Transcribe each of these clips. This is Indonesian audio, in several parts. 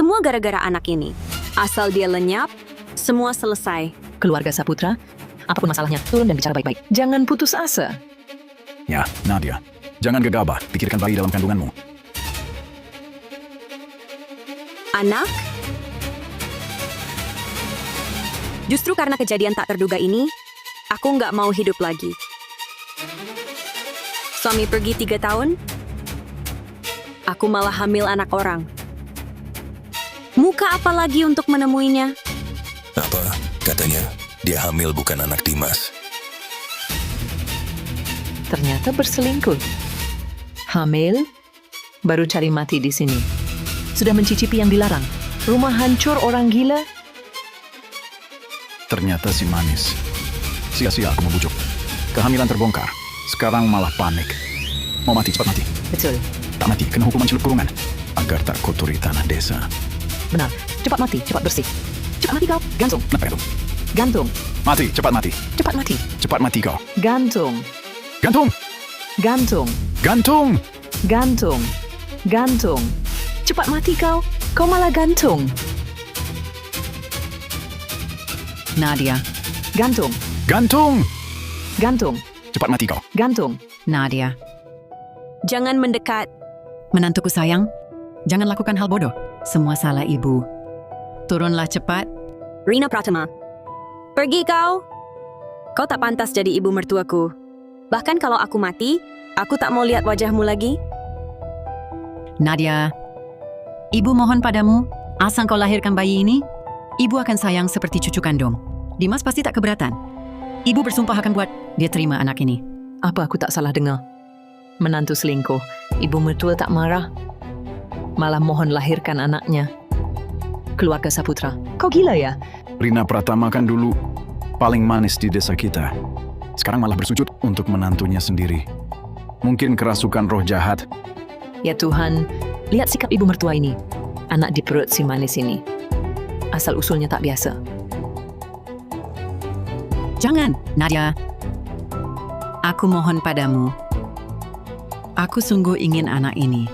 Semua gara-gara anak ini. Asal dia lenyap, semua selesai. Keluarga Saputra, apapun masalahnya, turun dan bicara baik-baik. Jangan putus asa. Ya, Nadia. Jangan gegabah, pikirkan bayi dalam kandunganmu. Anak? Justru karena kejadian tak terduga ini, aku nggak mau hidup lagi. Suami pergi 3 tahun, aku malah hamil anak orang. Muka apa lagi untuk menemuinya? Apa? Katanya dia hamil bukan anak Dimas. Ternyata berselingkuh. Hamil, baru cari mati di sini. Sudah mencicipi yang dilarang. Rumah hancur orang gila. Ternyata si manis. Sia-sia aku membujuk. Kehamilan terbongkar. Sekarang malah panik. Mau mati, cepat mati. Betul, Tak mati, kena hukuman celup kurungan. Agar tak kotori tanah desa. benar. Cepat mati, cepat bersih. Cepat mati kau, gantung. Kenapa itu? Gantung, Mati, cepat mati. cepat mati. Cepat mati kau. Gantung, Gantung! gantung, Gantung! gantung, gantung. Cepat mati kau, kau malah gantung. Nadia, gantung, Gantung! gantung, Cepat mati kau. gantung. Nadia, Jangan mendekat. menantuku sayang, jangan lakukan hal bodoh. Semua salah ibu. Turunlah cepat. Rina Pratama. Pergi kau. Kau tak pantas jadi ibu mertuaku. Bahkan kalau aku mati, aku tak mau lihat wajahmu lagi. Nadia, ibu mohon padamu, asal kau lahirkan bayi ini, ibu akan sayang seperti cucu kandung. Dimas pasti tak keberatan. Ibu bersumpah akan buat dia terima anak ini. Apa aku tak salah dengar? Menantu selingkuh, ibu mertua tak marah. Malah mohon lahirkan anaknya. Keluarga Saputra, kau gila ya? Rina Pratama kan dulu paling manis di desa kita. Sekarang malah bersujud untuk menantunya sendiri. Mungkin kerasukan roh jahat. Ya Tuhan, lihat sikap ibu mertua ini. Anak di perut si manis ini. Asal usulnya tak biasa. Jangan, Nadia. Aku mohon padamu. Aku sungguh ingin anak ini.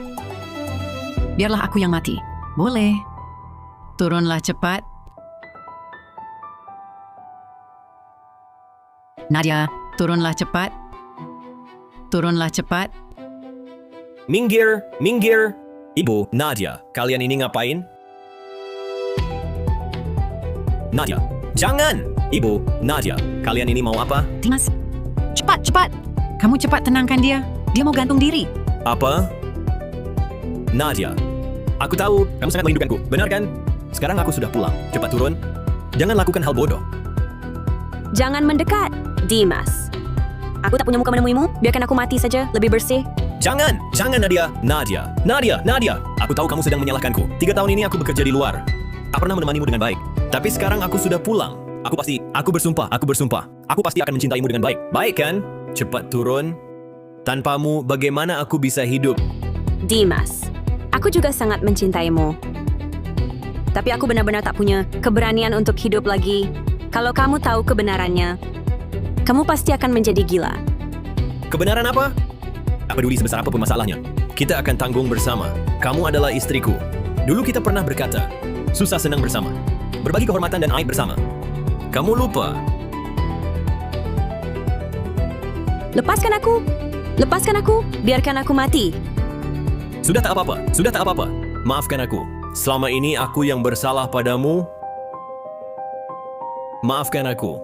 Biarlah aku yang mati. Boleh. Turunlah cepat. Nadia, turunlah cepat. Turunlah cepat. Minggir, minggir. Ibu, Nadia, kalian ini ngapain? Nadia, jangan! Ibu, Nadia, kalian ini mau apa? Dimas, cepat, cepat. Kamu cepat tenangkan dia. Dia mau gantung diri. Apa? Nadia, aku tahu kamu sangat merindukanku, benar kan? Sekarang aku sudah pulang. Cepat turun. Jangan lakukan hal bodoh. Jangan mendekat, Dimas. Aku tak punya muka menemuimu, biarkan aku mati saja, lebih bersih. Jangan! Jangan, Nadia! Nadia! Nadia! Nadia! Aku tahu kamu sedang menyalahkanku. 3 tahun ini aku bekerja di luar. Tak pernah menemanimu dengan baik. Tapi sekarang aku sudah pulang. Aku bersumpah. Aku pasti akan mencintaimu dengan baik. Baik kan? Cepat turun. Tanpamu, bagaimana aku bisa hidup? Dimas, aku juga sangat mencintaimu. Tapi aku benar-benar tak punya keberanian untuk hidup lagi. Kalau kamu tahu kebenarannya, kamu pasti akan menjadi gila. Kebenaran apa? Tak peduli sebesar apapun masalahnya. Kita akan tanggung bersama. Kamu adalah istriku. Dulu kita pernah berkata, susah senang bersama. Berbagi kehormatan dan aib bersama. Kamu lupa. Lepaskan aku! Lepaskan aku! Biarkan aku mati! Sudah tak apa-apa. Maafkan aku. Selama ini aku yang bersalah padamu. Maafkan aku.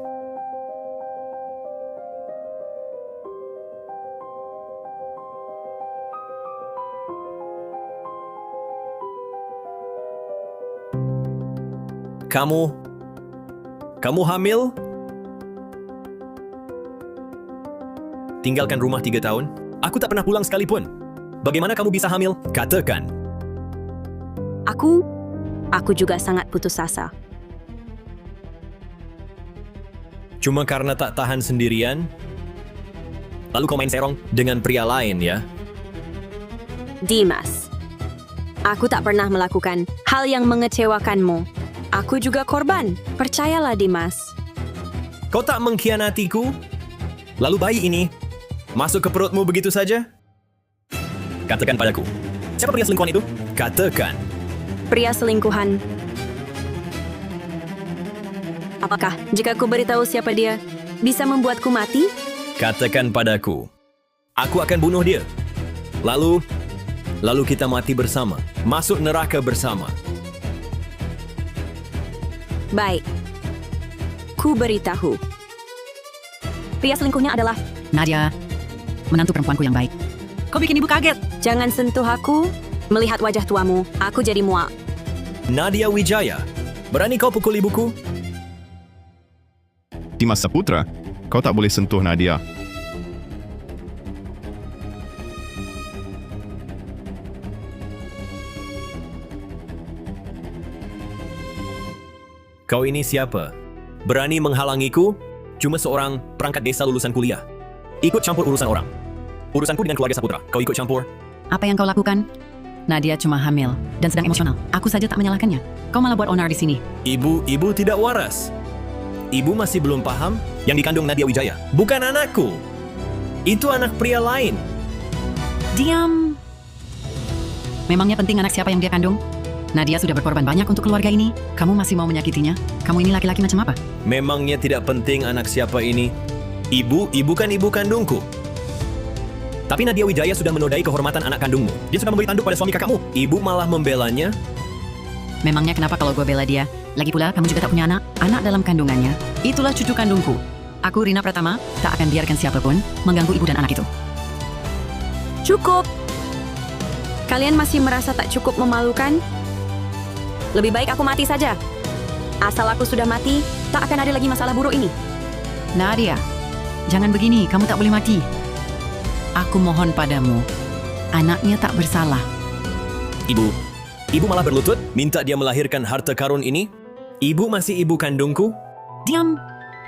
Kamu hamil? Tinggalkan rumah 3 tahun? Aku tak pernah pulang sekalipun. Bagaimana kamu bisa hamil? Katakan. Aku juga sangat putus asa. Cuma karena tak tahan sendirian? Lalu kau main serong dengan pria lain ya? Dimas, aku tak pernah melakukan hal yang mengecewakanmu. Aku juga korban. Percayalah, Dimas. Kau tak mengkhianatiku? Lalu bayi ini masuk ke perutmu begitu saja? Katakan padaku, siapa pria selingkuhan itu? Katakan. pria selingkuhan. Apakah jika ku beritahu siapa dia, bisa membuatku mati? Katakan padaku. Aku akan bunuh dia. Lalu kita mati bersama. Masuk neraka bersama. Baik. Ku beritahu. Pria selingkuhnya adalah... Nadia, menantu perempuanku yang baik. Kau bikin ibu kaget. Jangan sentuh aku. Melihat wajah tuamu, aku jadi muak. Nadia Wijaya. Berani kau pukul ibuku? Dimas Saputra, kau tak boleh sentuh Nadia. Kau ini siapa? Berani menghalangiku? Cuma seorang perangkat desa lulusan kuliah. Ikut campur urusan orang. Urusanku dengan keluarga Saputra. Kau ikut campur? Apa yang kau lakukan? Nadia cuma hamil dan sedang emosional. Aku saja tak menyalahkannya. Kau malah buat onar di sini. Ibu tidak waras. Ibu masih belum paham yang dikandung Nadia Wijaya. Bukan anakku. Itu anak pria lain. Diam. Memangnya penting anak siapa yang dia kandung? Nadia sudah berkorban banyak untuk keluarga ini. Kamu masih mau menyakitinya? Kamu ini laki-laki macam apa? Memangnya tidak penting anak siapa ini? Ibu kan ibu kandungku. Tapi Nadia Wijaya sudah menodai kehormatan anak kandungmu. Dia sudah memberi tanduk pada suami kakakmu. Ibu malah membelanya. Memangnya kenapa kalau gue bela dia? Lagi pula, kamu juga tak punya anak. Anak dalam kandungannya. Itulah cucu kandungku. Aku, Rina Pratama, tak akan biarkan siapapun mengganggu ibu dan anak itu. Cukup. Kalian masih merasa tak cukup memalukan? Lebih baik aku mati saja. Asal aku sudah mati, tak akan ada lagi masalah buruk ini. Nadia, jangan begini. Kamu tak boleh mati. Aku mohon padamu. Anaknya tak bersalah. Ibu malah berlutut, minta dia melahirkan harta karun ini. Ibu masih ibu kandungku. Diam.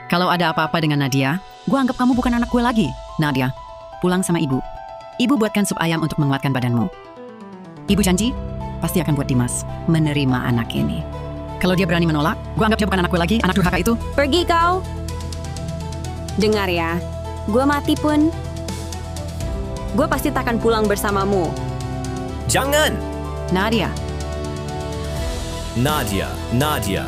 Kalau ada apa-apa dengan Nadia, gue anggap kamu bukan anak gue lagi. Nadia, pulang sama ibu. Ibu buatkan sup ayam untuk menguatkan badanmu. Ibu janji, pasti akan buat Dimas menerima anak ini. Kalau dia berani menolak, gue anggap dia bukan anak gue lagi, anak durhaka itu. Pergi kau. Dengar ya, gue mati pun, gue pasti takkan pulang bersamamu. Jangan! Nadia, Nadia.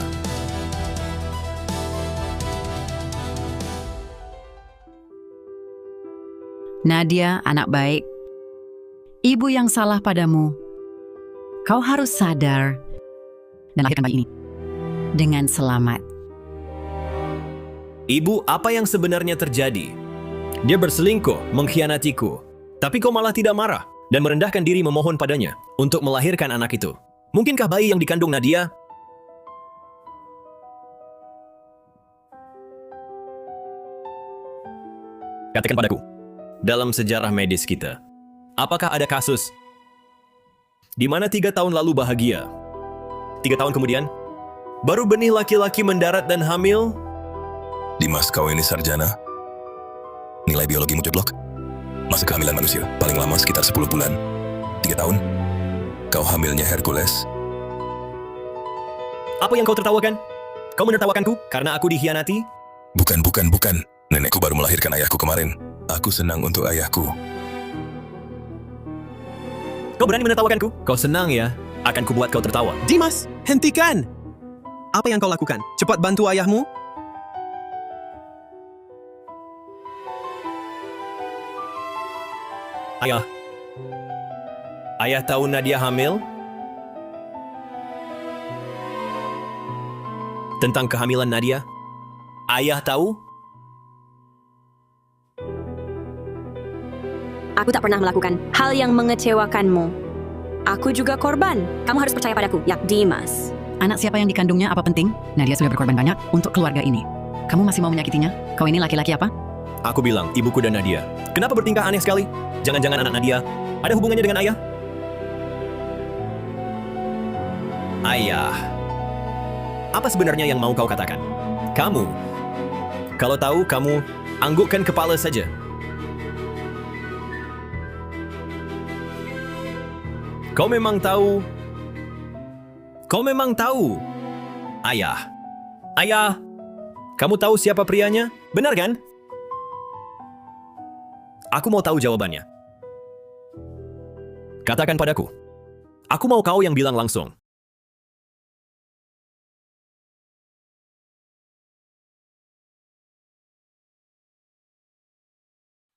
Nadia, anak baik. Ibu yang salah padamu. Kau harus sadar dan lahirkan bayi ini dengan selamat. Ibu, apa yang sebenarnya terjadi? Dia berselingkuh, mengkhianatiku. Tapi kau malah tidak marah dan merendahkan diri memohon padanya untuk melahirkan anak itu. Mungkinkah bayi yang dikandung Nadia? Katakan padaku, dalam sejarah medis kita, apakah ada kasus di mana 3 tahun lalu bahagia, 3 tahun kemudian, baru benih laki-laki mendarat dan hamil? Dimas, kau ini sarjana. Nilai biologimu jeblok. Masa kehamilan manusia paling lama sekitar 10 bulan. 3 tahun. Kau hamilnya Hercules. Apa yang kau tertawakan? Kau menertawakanku karena aku dikhianati? Bukan. Nenekku baru melahirkan ayahku kemarin. Aku senang untuk ayahku. Kau berani menertawakanku? Kau senang ya? Akan kubuat kau tertawa. Dimas, hentikan! Apa yang kau lakukan? Cepat bantu ayahmu. Ayah tahu Nadia hamil? Tentang kehamilan Nadia? Ayah tahu? Aku tak pernah melakukan hal yang mengecewakanmu. Aku juga korban. Kamu harus percaya padaku, ya Dimas. Anak siapa yang dikandungnya apa penting? Nadia sudah berkorban banyak untuk keluarga ini. Kamu masih mau menyakitinya? Kau ini laki-laki apa? Aku bilang, ibuku dan Nadia. Kenapa bertingkah aneh sekali? Jangan-jangan anak Nadia ada hubungannya dengan ayah? Ayah. Apa sebenarnya yang mau kau katakan? Kamu. Kalau tahu, kamu anggukkan kepala saja. Kau memang tahu. Ayah. Kamu tahu siapa prianya? Benar kan? Aku mau tahu jawabannya. Katakan padaku. Aku mau kau yang bilang langsung.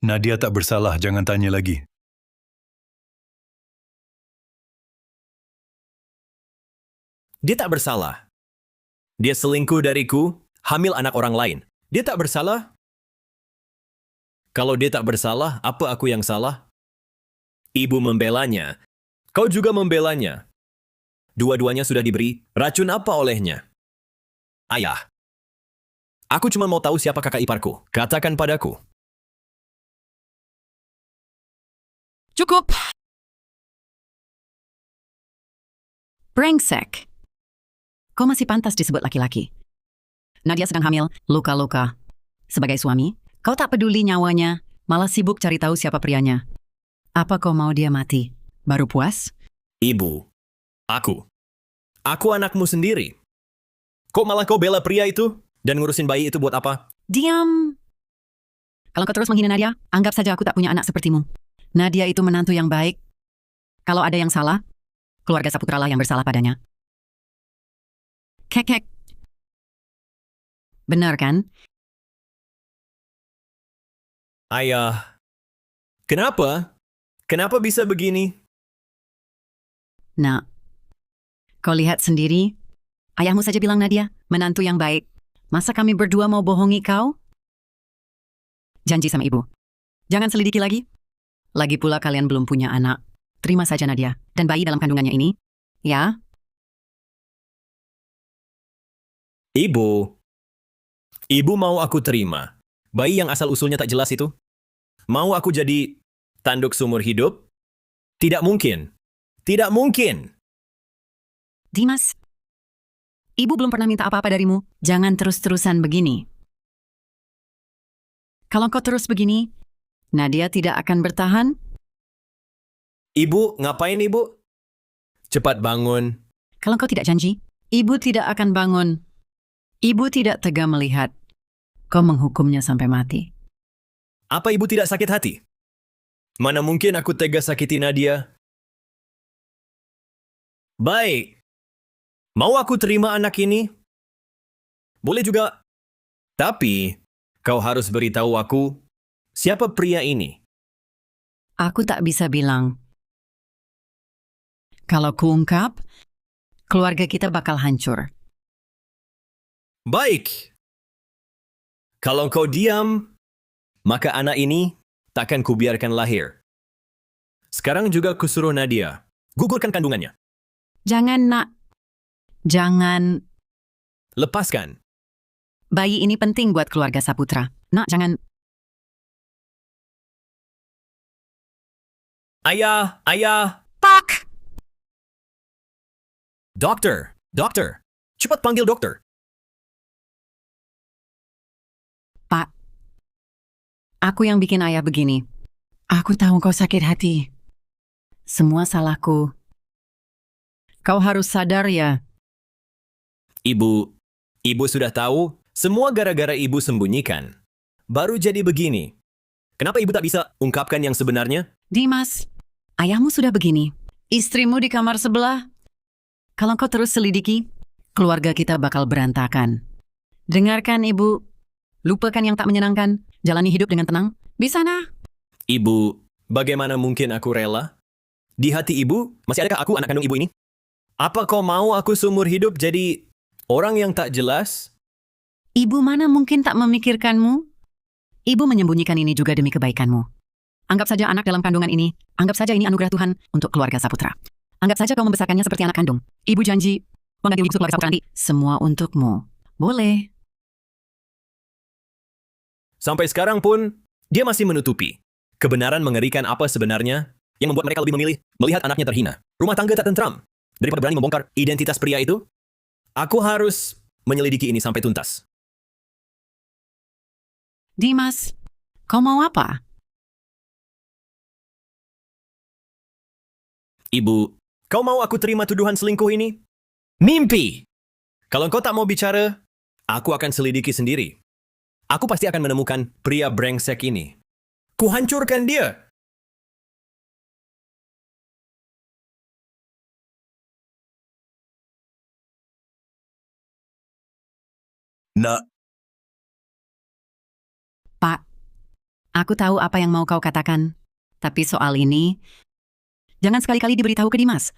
Nadia tak bersalah, jangan tanya lagi. Dia tak bersalah. Dia selingkuh dariku, hamil anak orang lain. Dia tak bersalah. Kalau dia tak bersalah, apa aku yang salah? Ibu membelanya. Kau juga membelanya. Dua-duanya sudah diberi racun apa olehnya? Ayah. Aku cuma mau tahu siapa kakak iparku. Katakan padaku. Cukup! Brengsek. Kau masih pantas disebut laki-laki. Nadia sedang hamil, luka-luka. Sebagai suami, kau tak peduli nyawanya, malah sibuk cari tahu siapa prianya. Apa kau mau dia mati? Baru puas? Ibu. Aku. Aku anakmu sendiri. Kok malah kau bela pria itu? Dan ngurusin bayi itu buat apa? Diam! Kalau kau terus menghina Nadia, anggap saja aku tak punya anak sepertimu. Nadia itu menantu yang baik. Kalau ada yang salah, keluarga Saputra lah yang bersalah padanya. Kek. Benar kan? Ayah. Kenapa? Kenapa bisa begini? Nak, kau lihat sendiri. Ayahmu saja bilang Nadia, menantu yang baik. Masa kami berdua mau bohongi kau? Janji sama ibu. Jangan selidiki lagi. Lagi pula kalian belum punya anak. Terima saja Nadia. Dan bayi dalam kandungannya ini. Ya? Ibu. Ibu mau aku terima. Bayi yang asal-usulnya tak jelas itu? Mau aku jadi tanduk seumur hidup? Tidak mungkin. Tidak mungkin. Dimas, ibu belum pernah minta apa-apa darimu. Jangan terus-terusan begini. Kalau kau terus begini, Nadia tidak akan bertahan. Ibu, ngapain ibu? Cepat bangun. Kalau kau tidak janji, ibu tidak akan bangun. Ibu tidak tega melihat kau menghukumnya sampai mati. Apa ibu tidak sakit hati? Mana mungkin aku tega sakiti Nadia? Baik. Mau aku terima anak ini? Boleh juga. Tapi, kau harus beritahu aku, siapa pria ini? Aku tak bisa bilang. Kalau kuungkap, keluarga kita bakal hancur. Baik. Kalau kau diam, maka anak ini takkan kubiarkan lahir. Sekarang juga kusuruh Nadia. Gugurkan kandungannya. Jangan, nak. Jangan. Lepaskan. Bayi ini penting buat keluarga Saputra. Nak, jangan. Ayah. Pak! Dokter. Cepat panggil dokter. Pak, aku yang bikin ayah begini. Aku tahu kau sakit hati. Semua salahku. Kau harus sadar ya. Ibu sudah tahu, semua gara-gara ibu sembunyikan. Baru jadi begini. Kenapa ibu tak bisa ungkapkan yang sebenarnya? Dimas, ayahmu sudah begini. Istrimu di kamar sebelah. Kalau kau terus selidiki, keluarga kita bakal berantakan. Dengarkan ibu. Lupakan yang tak menyenangkan. Jalani hidup dengan tenang. Bisa nah? Ibu, bagaimana mungkin aku rela? Di hati ibu, masih adakah aku anak kandung ibu ini? Apa kau mau aku seumur hidup jadi orang yang tak jelas? Ibu mana mungkin tak memikirkanmu? Ibu menyembunyikan ini juga demi kebaikanmu. Anggap saja anak dalam kandungan ini, anggap saja ini anugerah Tuhan untuk keluarga Saputra. Anggap saja kau membesarkannya seperti anak kandung. Ibu janji, mengganti ibu keluarga Saputra nanti. Semua untukmu. Boleh. Sampai sekarang pun, dia masih menutupi. Kebenaran mengerikan apa sebenarnya yang membuat mereka lebih memilih melihat anaknya terhina. Rumah tangga tak tentram. Daripada berani membongkar identitas pria itu, aku harus menyelidiki ini sampai tuntas. Dimas, kau mau apa? Ibu, kau mau aku terima tuduhan selingkuh ini? Mimpi! Kalau kau tak mau bicara, aku akan selidiki sendiri. Aku pasti akan menemukan pria brengsek ini. Kuhancurkan dia! Nak, Pak, Aku tahu apa yang mau kau katakan. Tapi soal ini, jangan sekali-kali diberitahu ke Dimas.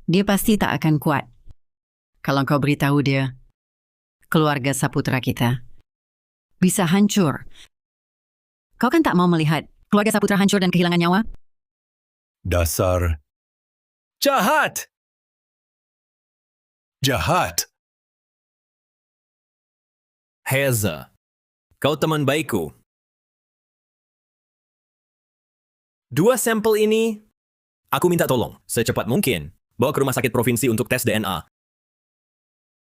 Dia pasti tak akan kuat. Kalau kau beritahu dia, keluarga Saputra kita bisa hancur. Kau kan tak mau melihat keluarga Saputra hancur dan kehilangan nyawa? Dasar Jahat! jahat. Heza, kau teman baikku. 2 sampel ini, aku minta tolong, secepat mungkin, bawa ke rumah sakit provinsi untuk tes DNA.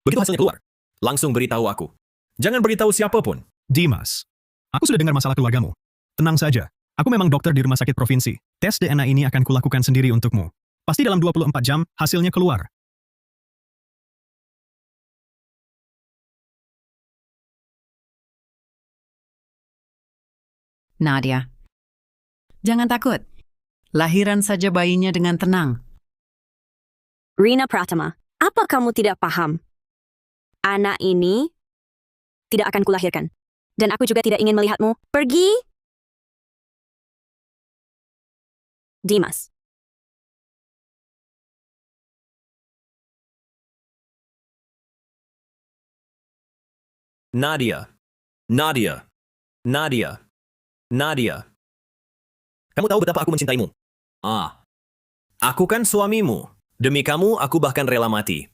Begitu hasilnya keluar, langsung beritahu aku. Jangan beritahu siapapun. Dimas, aku sudah dengar masalah keluargamu. Tenang saja, aku memang dokter di rumah sakit provinsi. Tes DNA ini akan kulakukan sendiri untukmu. Pasti dalam 24 jam, hasilnya keluar. Nadia, jangan takut. Lahiran saja bayinya dengan tenang. Rina Pratama, apa kamu tidak paham? Anak ini tidak akan kulahirkan. Dan aku juga tidak ingin melihatmu pergi. Dimas. Nadia, Nadia, Nadia, Nadia. Kamu tahu betapa aku mencintaimu? Aku kan suamimu. Demi kamu, aku bahkan rela mati.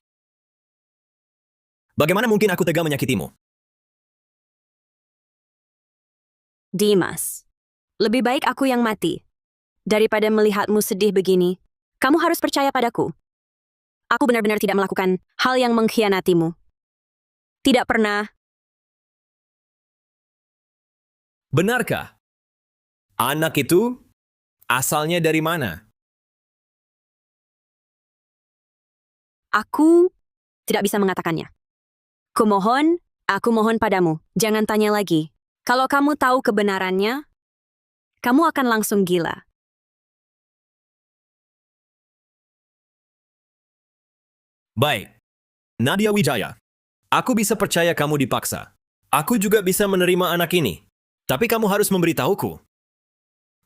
Bagaimana mungkin aku tega menyakitimu? Dimas. Lebih baik aku yang mati. Daripada melihatmu sedih begini. Kamu harus percaya padaku. Aku benar-benar tidak melakukan hal yang mengkhianatimu. Tidak pernah. Benarkah? Anak itu asalnya dari mana? Aku tidak bisa mengatakannya. Kumohon, aku mohon padamu, jangan tanya lagi. Kalau kamu tahu kebenarannya, kamu akan langsung gila. Baik. Nadia Wijaya. Aku bisa percaya kamu dipaksa. Aku juga bisa menerima anak ini. Tapi kamu harus memberitahuku.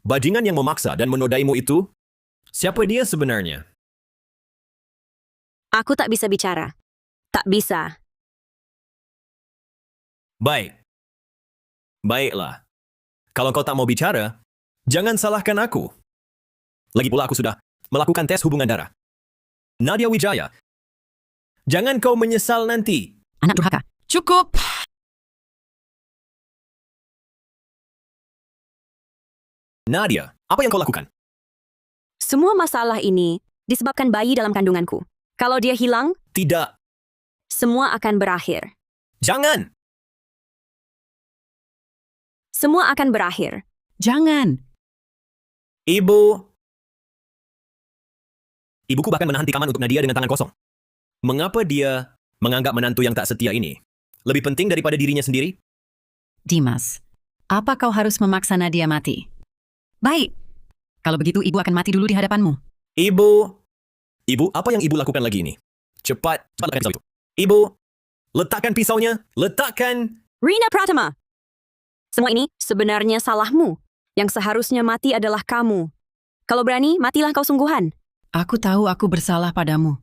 Bajingan yang memaksa dan menodaimu itu, siapa dia sebenarnya? Aku tak bisa bicara. Tak bisa. Baik. Baiklah. Kalau kau tak mau bicara, jangan salahkan aku. Lagi pula aku sudah melakukan tes hubungan darah. Nadia Wijaya, jangan kau menyesal nanti. Anak durhaka. Cukup! Nadia, apa yang kau lakukan? Semua masalah ini disebabkan bayi dalam kandunganku. Kalau dia hilang, Tidak. semua akan berakhir. Jangan! Semua akan berakhir. Jangan! Ibu. Ibuku bahkan menahan tikaman untuk Nadia dengan tangan kosong. Mengapa dia menganggap menantu yang tak setia ini lebih penting daripada dirinya sendiri? Dimas, apa kau harus memaksa Nadia mati? Baik. Kalau begitu ibu akan mati dulu di hadapanmu. Ibu. Ibu, apa yang ibu lakukan lagi ini? Cepat letakkan pisau itu. Ibu, letakkan pisaunya. Letakkan. Rina Pratama! Semua ini sebenarnya salahmu. Yang seharusnya mati adalah kamu. Kalau berani, matilah kau sungguhan. Aku tahu aku bersalah padamu.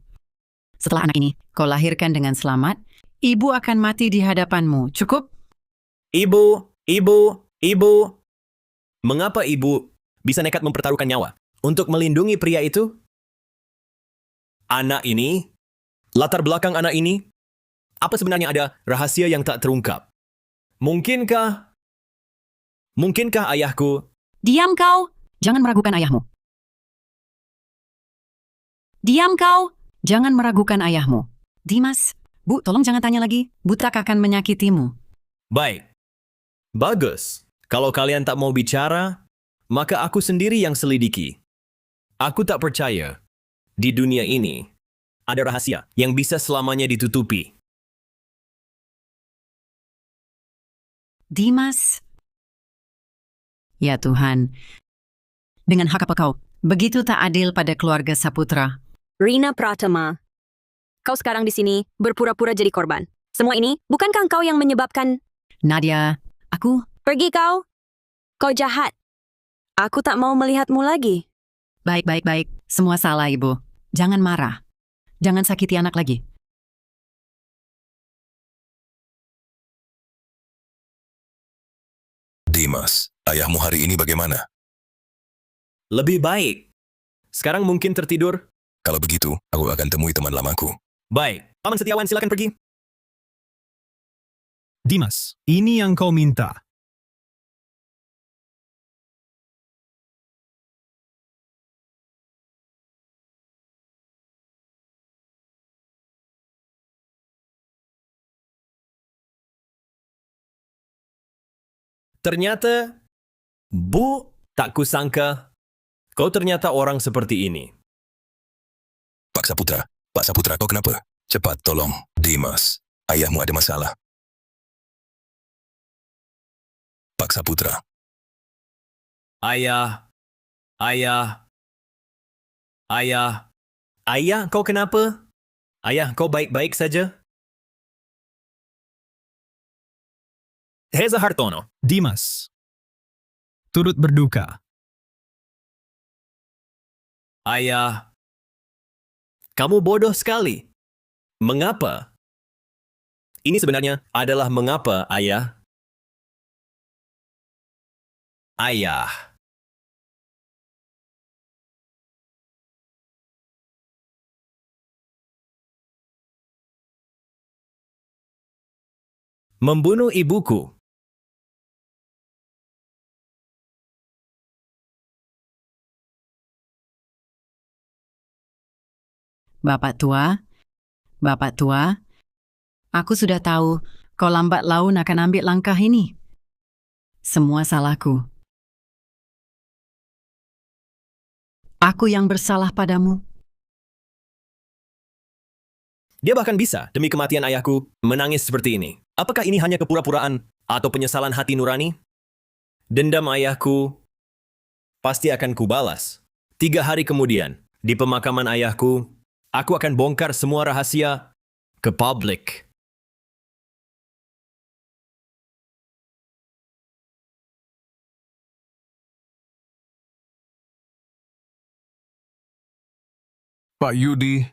Setelah anak ini kau lahirkan dengan selamat, ibu akan mati di hadapanmu. Cukup? Ibu. Mengapa ibu bisa nekat mempertaruhkan nyawa untuk melindungi pria itu? Anak ini, latar belakang anak ini, apa sebenarnya ada rahasia yang tak terungkap? Mungkinkah ayahku? Diam kau! Jangan meragukan ayahmu. Diam kau! Jangan meragukan ayahmu. Dimas, Bu, tolong jangan tanya lagi. Butak akan menyakitimu. Baik. Bagus. Kalau kalian tak mau bicara, maka aku sendiri yang selidiki. Aku tak percaya. Di dunia ini, ada rahasia yang bisa selamanya ditutupi. Dimas. Ya Tuhan. Dengan hak apa kau? Begitu tak adil pada keluarga Saputra. Rina Pratama, kau sekarang di sini berpura-pura jadi korban. Semua ini bukankah kau yang menyebabkan? Nadia, aku... Pergi kau. Kau jahat. Aku tak mau melihatmu lagi. Baik. Semua salah, Ibu. Jangan marah. Jangan sakiti anak lagi. Dimas, ayahmu hari ini bagaimana? Lebih baik. Sekarang mungkin tertidur. Kalau begitu, aku akan temui teman lamaku. Baik. Paman Setiawan, silakan pergi. Dimas, ini yang kau minta. Ternyata, Bu, tak kusangka kau ternyata orang seperti ini. Pak Saputra, kau kenapa? Cepat tolong, Dimas. Ayahmu ada masalah. Pak Saputra, Ayah, kau kenapa? Ayah, kau baik-baik saja? Heza Hartono, Dimas, turut berduka. ayah, kamu bodoh sekali. Mengapa? Ini sebenarnya adalah mengapa, ayah. Ayah. Membunuh ibuku. Bapak tua, aku sudah tahu kau lambat laun akan ambil langkah ini. Semua salahku. Aku yang bersalah padamu. Dia bahkan bisa, demi kematian ayahku, menangis seperti ini. Apakah ini hanya kepura-puraan atau penyesalan hati nurani? Dendam ayahku pasti akan kubalas. 3 hari kemudian, di pemakaman ayahku, aku akan bongkar semua rahasia ke publik. Pak Yudi,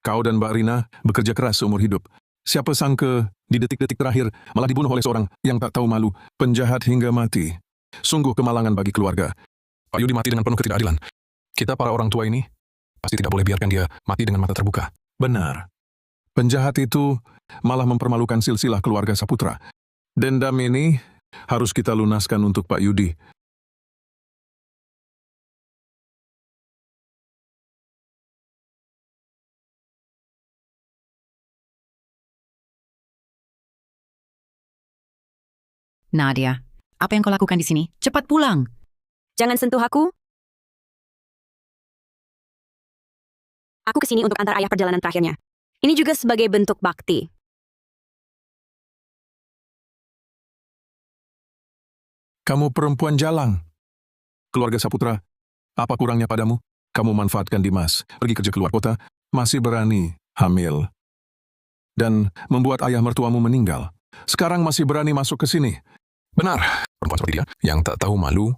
kau dan Mbak Rina bekerja keras seumur hidup. Siapa sangka di detik-detik terakhir malah dibunuh oleh seorang yang tak tahu malu, penjahat hingga mati. Sungguh kemalangan bagi keluarga. Pak Yudi mati dengan penuh ketidakadilan. Kita para orang tua ini pasti tidak boleh biarkan dia mati dengan mata terbuka. Benar. Penjahat itu malah mempermalukan silsilah keluarga Saputra. Dendam ini harus kita lunaskan untuk Pak Yudi. Nadia, apa yang kau lakukan di sini? Cepat pulang. Jangan sentuh aku. Aku kesini untuk antar ayah perjalanan terakhirnya. Ini juga sebagai bentuk bakti. Kamu perempuan jalang. Keluarga Saputra, apa kurangnya padamu? Kamu manfaatkan Dimas, pergi kerja keluar kota, masih berani hamil. Dan membuat ayah mertuamu meninggal. Sekarang masih berani masuk ke sini. Benar, perempuan seperti dia, yang tak tahu malu,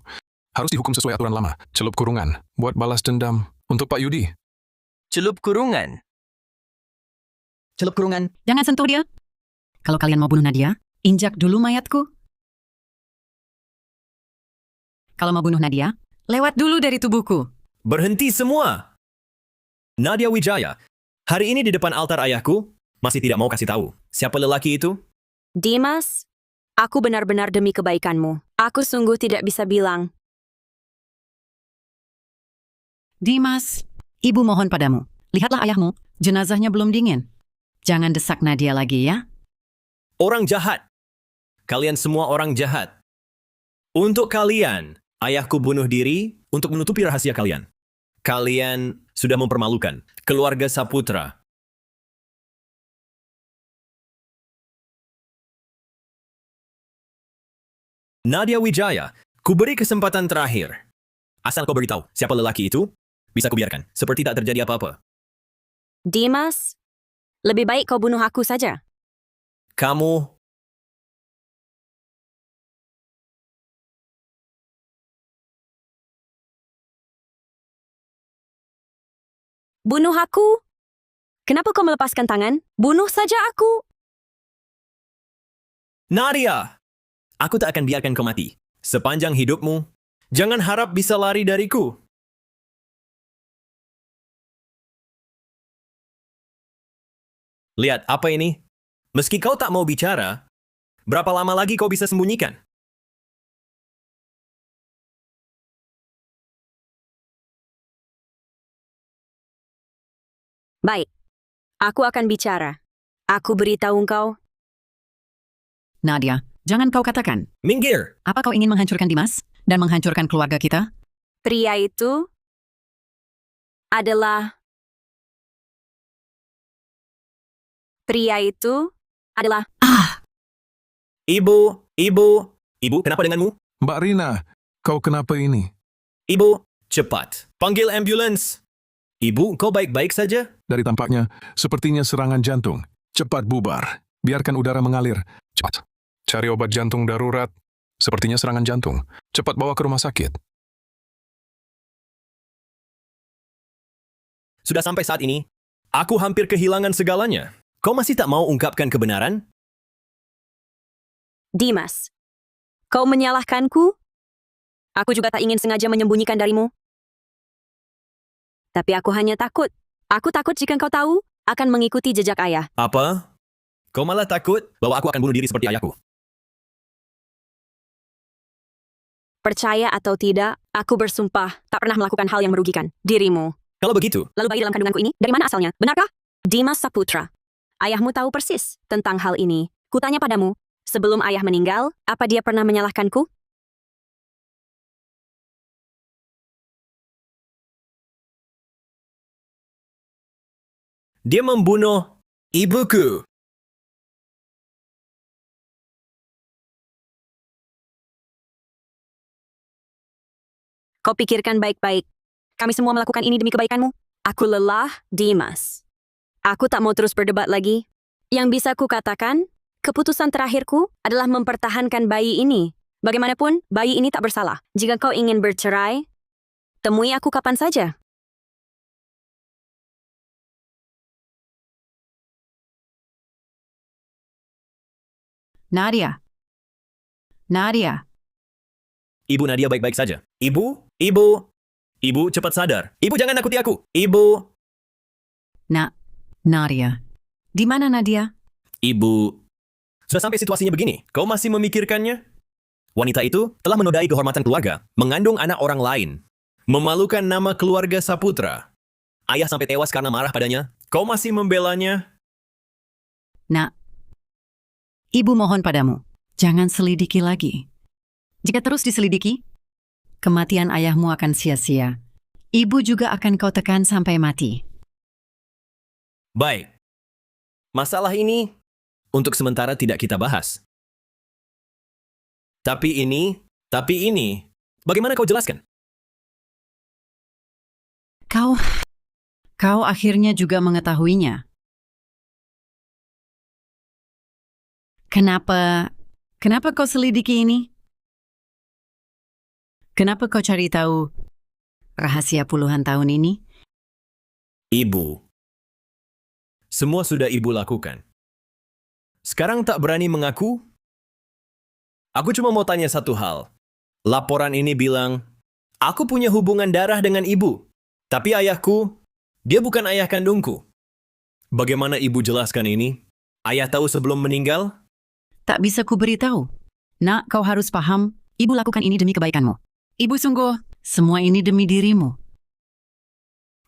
harus dihukum sesuai aturan lama. Celup kurungan, buat balas dendam untuk Pak Yudi. Celup kurungan. Celup kurungan. Jangan sentuh dia. Kalau kalian mau bunuh Nadia, injak dulu mayatku. Kalau mau bunuh Nadia, lewat dulu dari tubuhku. Berhenti semua! Nadia Wijaya, hari ini di depan altar ayahku, masih tidak mau kasih tahu siapa lelaki itu? Dimas, aku benar-benar demi kebaikanmu. Aku sungguh tidak bisa bilang. Dimas, ibu mohon padamu. Lihatlah ayahmu, jenazahnya belum dingin. Jangan desak Nadia lagi ya. Orang jahat. Kalian semua orang jahat. Untuk kalian, ayahku bunuh diri untuk menutupi rahasia kalian. Kalian sudah mempermalukan keluarga Saputra. Nadia Wijaya, kuberi kesempatan terakhir. Asal kau beritahu siapa lelaki itu, bisa kubiarkan seperti tak terjadi apa-apa. Dimas, lebih baik kau bunuh aku saja. Kamu Bunuh aku? Kenapa kau melepaskan tangan? Bunuh saja aku. Nadia! Aku tak akan biarkan kau mati. Sepanjang hidupmu, jangan harap bisa lari dariku. Lihat, apa ini? Meski kau tak mau bicara, berapa lama lagi kau bisa sembunyikan? Baik, aku akan bicara. Aku beritahu engkau. Nadia, jangan kau katakan. Minggir! Apa kau ingin menghancurkan Dimas dan menghancurkan keluarga kita? Pria itu adalah... Pria itu adalah... Ibu, kenapa denganmu? Mbak Rina, kau kenapa ini? Ibu, cepat, panggil ambulans. Ibu, kau baik-baik saja? Dari tampaknya, sepertinya serangan jantung. Cepat bubar. Biarkan udara mengalir. Cepat. Cari obat jantung darurat. Sepertinya serangan jantung. Cepat bawa ke rumah sakit. Sudah sampai saat ini, aku hampir kehilangan segalanya. Kau masih tak mau ungkapkan kebenaran? Dimas, kau menyalahkanku? Aku juga tak ingin sengaja menyembunyikan darimu. Tapi aku hanya takut. Aku takut jika kau tahu, akan mengikuti jejak ayah. Apa? Kau malah takut bahwa aku akan bunuh diri seperti ayahku? Percaya atau tidak, aku bersumpah tak pernah melakukan hal yang merugikan dirimu. Kalau begitu, Lalu bayi dalam kandunganku ini, dari mana asalnya? Benarkah? Dimas Saputra. Ayahmu tahu persis tentang hal ini. Kutanya padamu, sebelum ayah meninggal, apa dia pernah menyalahkanku? dia membunuh ibuku. Kau pikirkan baik-baik. Kami semua melakukan ini demi kebaikanmu. Aku lelah, Dimas. Aku tak mau terus berdebat lagi. Yang bisa kukatakan, keputusan terakhirku adalah mempertahankan bayi ini. Bagaimanapun, bayi ini tak bersalah. Jika kau ingin bercerai, temui aku kapan saja. Nadia. Nadia. Ibu Nadia baik-baik saja. Ibu, cepat sadar. Ibu jangan nakuti aku. Ibu. Nadia. Di mana Nadia? Ibu. Sudah sampai situasinya begini. Kau masih memikirkannya? Wanita itu telah menodai kehormatan keluarga, mengandung anak orang lain, memalukan nama keluarga Saputra. Ayah sampai tewas karena marah padanya. Kau masih membelanya? Ibu mohon padamu, jangan selidiki lagi. Jika terus diselidiki, kematian ayahmu akan sia-sia. Ibu juga akan kau tekan sampai mati. Baik. Masalah ini untuk sementara tidak kita bahas. Tapi ini, bagaimana kau jelaskan? Kau akhirnya juga mengetahuinya. Kenapa kau selidiki ini? Kenapa kau cari tahu rahasia puluhan tahun ini? Ibu. Semua sudah ibu lakukan. Sekarang tak berani mengaku? Aku cuma mau tanya satu hal. Laporan ini bilang, aku punya hubungan darah dengan ibu. Tapi ayahku, dia bukan ayah kandungku. Bagaimana ibu jelaskan ini? Ayah tahu sebelum meninggal? Tak bisa ku beritahu. Nak, kau harus paham, ibu lakukan ini demi kebaikanmu. Ibu sungguh, semua ini demi dirimu.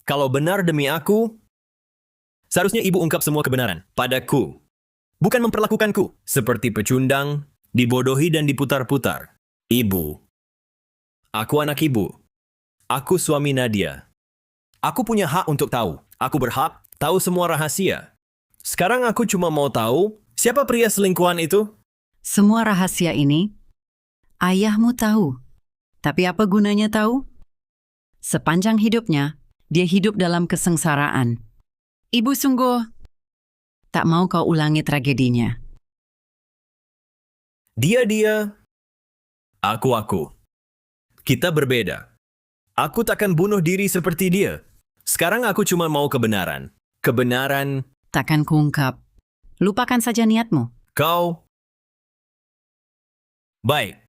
Kalau benar demi aku, seharusnya ibu ungkap semua kebenaran padaku. Bukan memperlakukanku seperti pecundang, dibodohi dan diputar-putar. Ibu. Aku anak ibu. Aku suami Nadia. Aku punya hak untuk tahu. Aku berhak tahu semua rahasia. Sekarang aku cuma mau tahu siapa pria selingkuhan itu? Semua rahasia ini, ayahmu tahu. Tapi apa gunanya tahu? Sepanjang hidupnya, dia hidup dalam kesengsaraan. Ibu sungguh tak mau kau ulangi tragedinya. Dia. Aku. Kita berbeda. Aku takkan bunuh diri seperti dia. Sekarang aku cuma mau kebenaran. Kebenaran Takkan kuungkap. Lupakan saja niatmu. kau. Baik.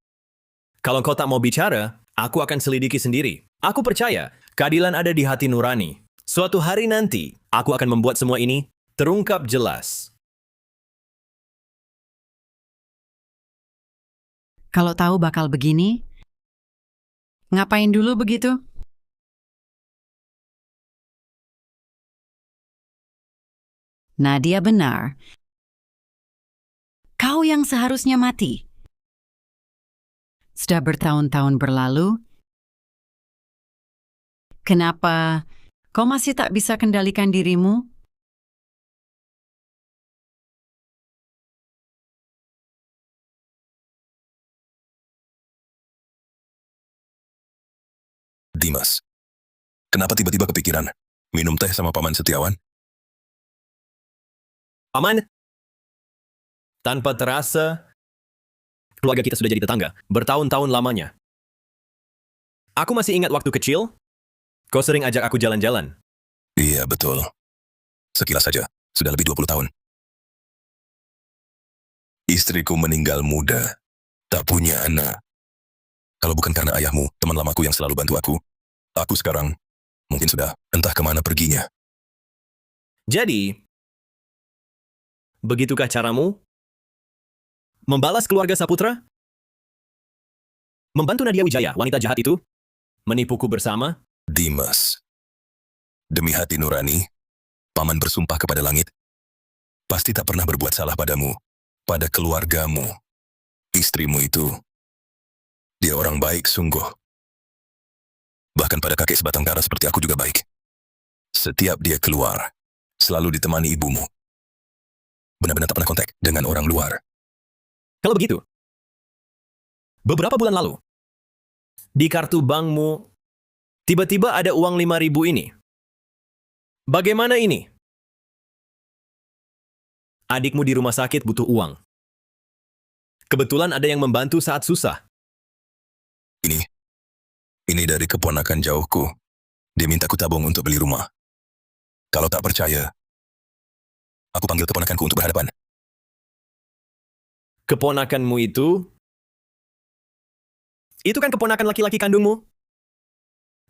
Kalau kau tak mau bicara, aku akan selidiki sendiri. Aku percaya keadilan ada di hati nurani. Suatu hari nanti, aku akan membuat semua ini terungkap jelas. Kalau tahu bakal begini, ngapain dulu begitu? Nadia benar. Kau yang seharusnya mati. Sudah bertahun-tahun berlalu. Kenapa kau masih tak bisa kendalikan dirimu? Dimas, kenapa tiba-tiba kepikiran minum teh sama Paman Setiawan? Paman, tanpa terasa, keluarga kita sudah jadi tetangga bertahun-tahun lamanya. Aku masih ingat waktu kecil, kau sering ajak aku jalan-jalan. Iya, betul. Sekilas saja, sudah lebih 20 tahun. Istriku meninggal muda, tak punya anak. Kalau bukan karena ayahmu, teman lamaku yang selalu bantu aku sekarang mungkin sudah entah kemana perginya. Jadi, begitukah caramu membalas keluarga Saputra? Membantu Nadia Wijaya, wanita jahat itu? Menipuku bersama? Dimas, demi hati nurani, Paman bersumpah kepada langit, pasti tak pernah berbuat salah padamu, pada keluargamu. Istrimu itu, dia orang baik sungguh. Bahkan pada kakek sebatang kara seperti aku juga baik. Setiap dia keluar, selalu ditemani ibumu. Benar-benar tak pernah kontak dengan orang luar. Kalau begitu, beberapa bulan lalu, di kartu bankmu, tiba-tiba ada uang 5.000 ini. Bagaimana ini? Adikmu di rumah sakit butuh uang. Kebetulan ada yang membantu saat susah. Ini dari keponakan jauhku. Dia minta ku tabung untuk beli rumah. Kalau tak percaya, aku panggil keponakanku untuk berhadapan. Keponakanmu itu kan keponakan laki-laki kandungmu?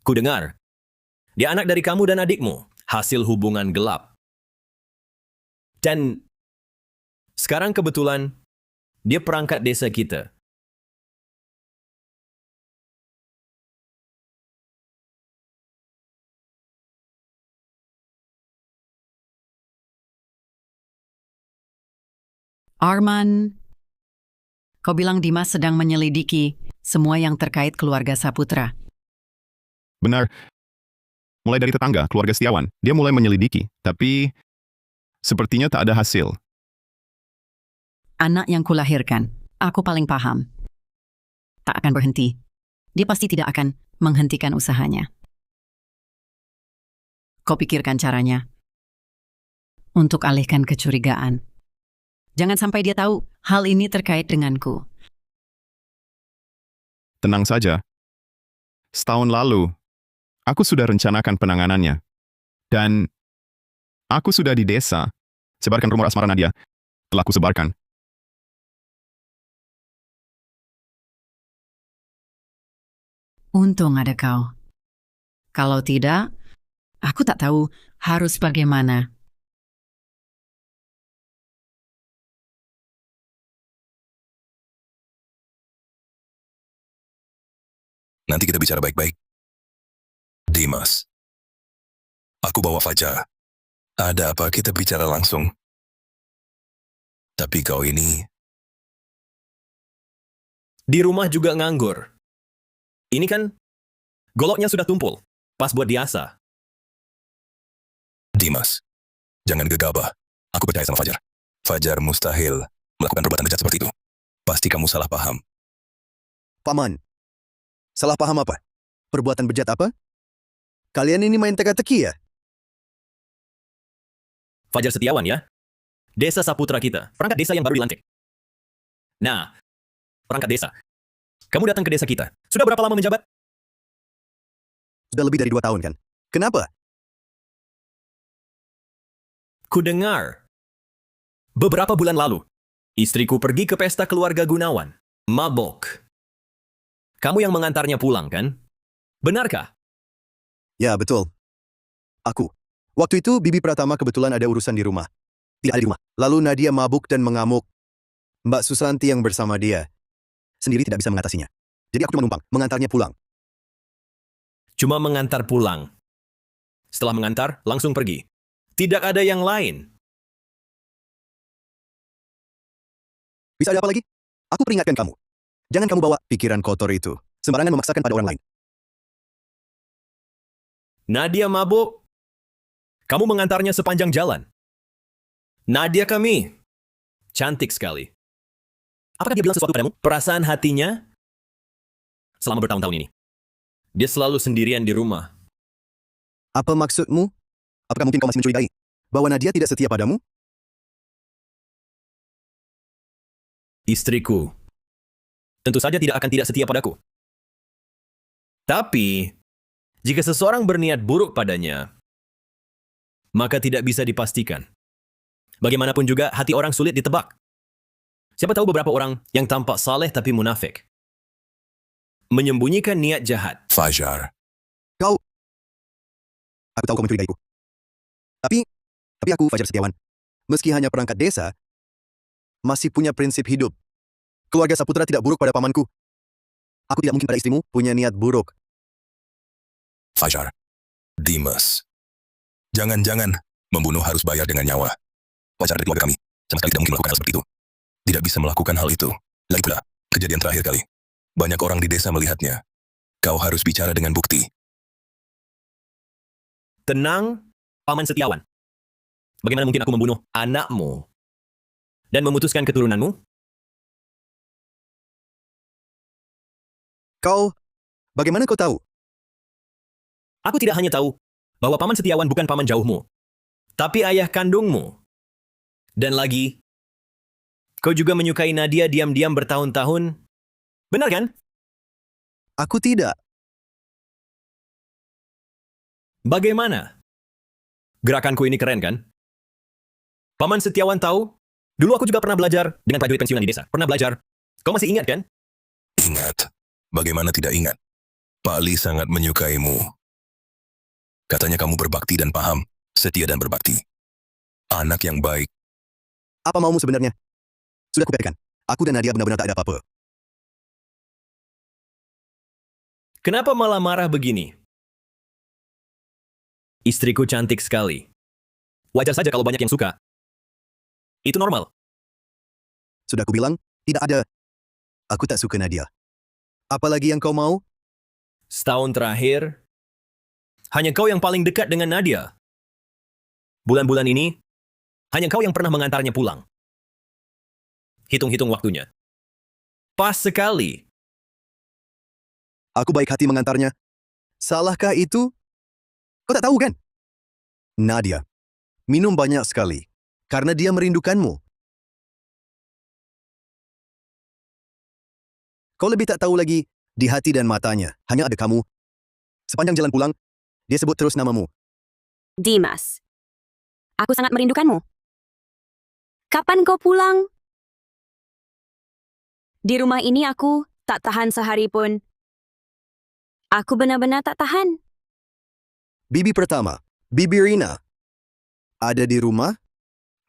Ku dengar, dia anak dari kamu dan adikmu, hasil hubungan gelap. Dan sekarang kebetulan, dia perangkat desa kita. Arman, kau bilang Dimas sedang menyelidiki semua yang terkait keluarga Saputra. Benar. Mulai dari tetangga, keluarga Setiawan, dia mulai menyelidiki. Tapi, sepertinya tak ada hasil. Anak yang kulahirkan, aku paling paham. Tak akan berhenti. Dia pasti tidak akan menghentikan usahanya. Kau pikirkan caranya untuk alihkan kecurigaan. Jangan sampai dia tahu hal ini terkait denganku. Tenang saja. Setahun lalu, aku sudah rencanakan penanganannya. Dan aku sudah di desa. Sebarkan rumor asmara Nadia. Telah ku sebarkan. Untung ada kau. Kalau tidak, aku tak tahu harus bagaimana. Nanti kita bicara baik-baik. Dimas, aku bawa Fajar. Ada apa kita bicara langsung? Tapi kau ini, Di rumah juga nganggur. Ini kan, goloknya sudah tumpul. Pas buat diasah. Dimas, jangan gegabah. Aku percaya sama Fajar. Fajar mustahil melakukan perbuatan bejat seperti itu. Pasti kamu salah paham. Paman, salah paham apa? Perbuatan bejat apa? Kalian ini main teka-teki ya? Fajar Setiawan ya. Desa Saputra kita. Perangkat desa yang baru dilantik. Nah, perangkat desa. Kamu datang ke desa kita. Sudah berapa lama menjabat? Sudah lebih dari 2 tahun kan? Kenapa? Ku dengar. Beberapa bulan lalu, istriku pergi ke pesta keluarga Gunawan. Mabok. Kamu yang mengantarnya pulang, kan? Benarkah? Ya, betul. Aku. Waktu itu Bibi Pratama kebetulan ada urusan di rumah. Tidak ada di rumah. Lalu Nadia mabuk dan mengamuk. Mbak Susanti yang bersama dia sendiri tidak bisa mengatasinya. Jadi aku cuma numpang, mengantarnya pulang. Cuma mengantar pulang. Setelah mengantar, langsung pergi. Tidak ada yang lain. Bisa ada apa lagi? Aku peringatkan kamu. Jangan kamu bawa pikiran kotor itu sembarangan memaksakan pada orang lain. Nadia mabuk. Kamu mengantarnya sepanjang jalan. Nadia kami. Cantik sekali. Apakah dia bilang sesuatu padamu? Perasaan hatinya selama bertahun-tahun ini. Dia selalu sendirian di rumah. Apa maksudmu? Apakah mungkin kau masih mencurigai bahwa Nadia tidak setia padamu? Istriku. Tentu saja tidak akan tidak setia padaku. Tapi, jika seseorang berniat buruk padanya, maka tidak bisa dipastikan. Bagaimanapun juga, hati orang sulit ditebak. Siapa tahu beberapa orang yang tampak saleh tapi munafik. Menyembunyikan niat jahat. Fajar. Aku tahu kau mencurigaiku. Tapi aku Fajar Setiawan. Meski hanya perangkat desa, masih punya prinsip hidup. Keluarga Saputra tidak buruk pada pamanku. Aku tidak mungkin pada istrimu punya niat buruk. Fajar. Dimas. Jangan-jangan membunuh harus bayar dengan nyawa. Fajar dari keluarga kami sama sekali tidak mungkin melakukan hal seperti itu. Tidak bisa melakukan hal itu. Lagi pula, kejadian terakhir kali. Banyak orang di desa melihatnya. Kau harus bicara dengan bukti. Tenang, Paman Setiawan. Bagaimana mungkin aku membunuh anakmu dan memutuskan keturunanmu? Bagaimana kau tahu? Aku tidak hanya tahu bahwa Paman Setiawan bukan paman jauhmu, tapi ayah kandungmu. Dan lagi, kau juga menyukai Nadia diam-diam bertahun-tahun. Benar kan? Aku tidak. Bagaimana? Gerakanku ini keren kan? Paman Setiawan tahu? Dulu aku juga pernah belajar dengan prajurit pensiunan di desa. Pernah belajar. Kau masih ingat kan? Ingat. Bagaimana tidak ingat? Pak Li sangat menyukaimu. Katanya kamu berbakti dan paham, setia dan berbakti. Anak yang baik. Apa maumu sebenarnya? Sudah kukatakan, aku dan Nadia benar-benar tak ada apa-apa. Kenapa malah marah begini? Istriku cantik sekali. Wajar saja kalau banyak yang suka. Itu normal. Sudah kubilang, tidak ada. Aku tak suka Nadia. Apalagi yang kau mau? Setahun terakhir, hanya kau yang paling dekat dengan Nadia. Bulan-bulan ini, hanya kau yang pernah mengantarnya pulang. Hitung-hitung waktunya. Pas sekali. Aku baik hati mengantarnya. Salahkah itu? Kau tak tahu kan? Nadia, minum banyak sekali. Karena dia merindukanmu. Kau lebih tak tahu lagi, di hati dan matanya, hanya ada kamu. Sepanjang jalan pulang, dia sebut terus namamu. Dimas, aku sangat merindukanmu. Kapan kau pulang? Di rumah ini aku tak tahan sehari pun. Aku benar-benar tak tahan. Bibi pertama, Bibi Rina. Ada di rumah?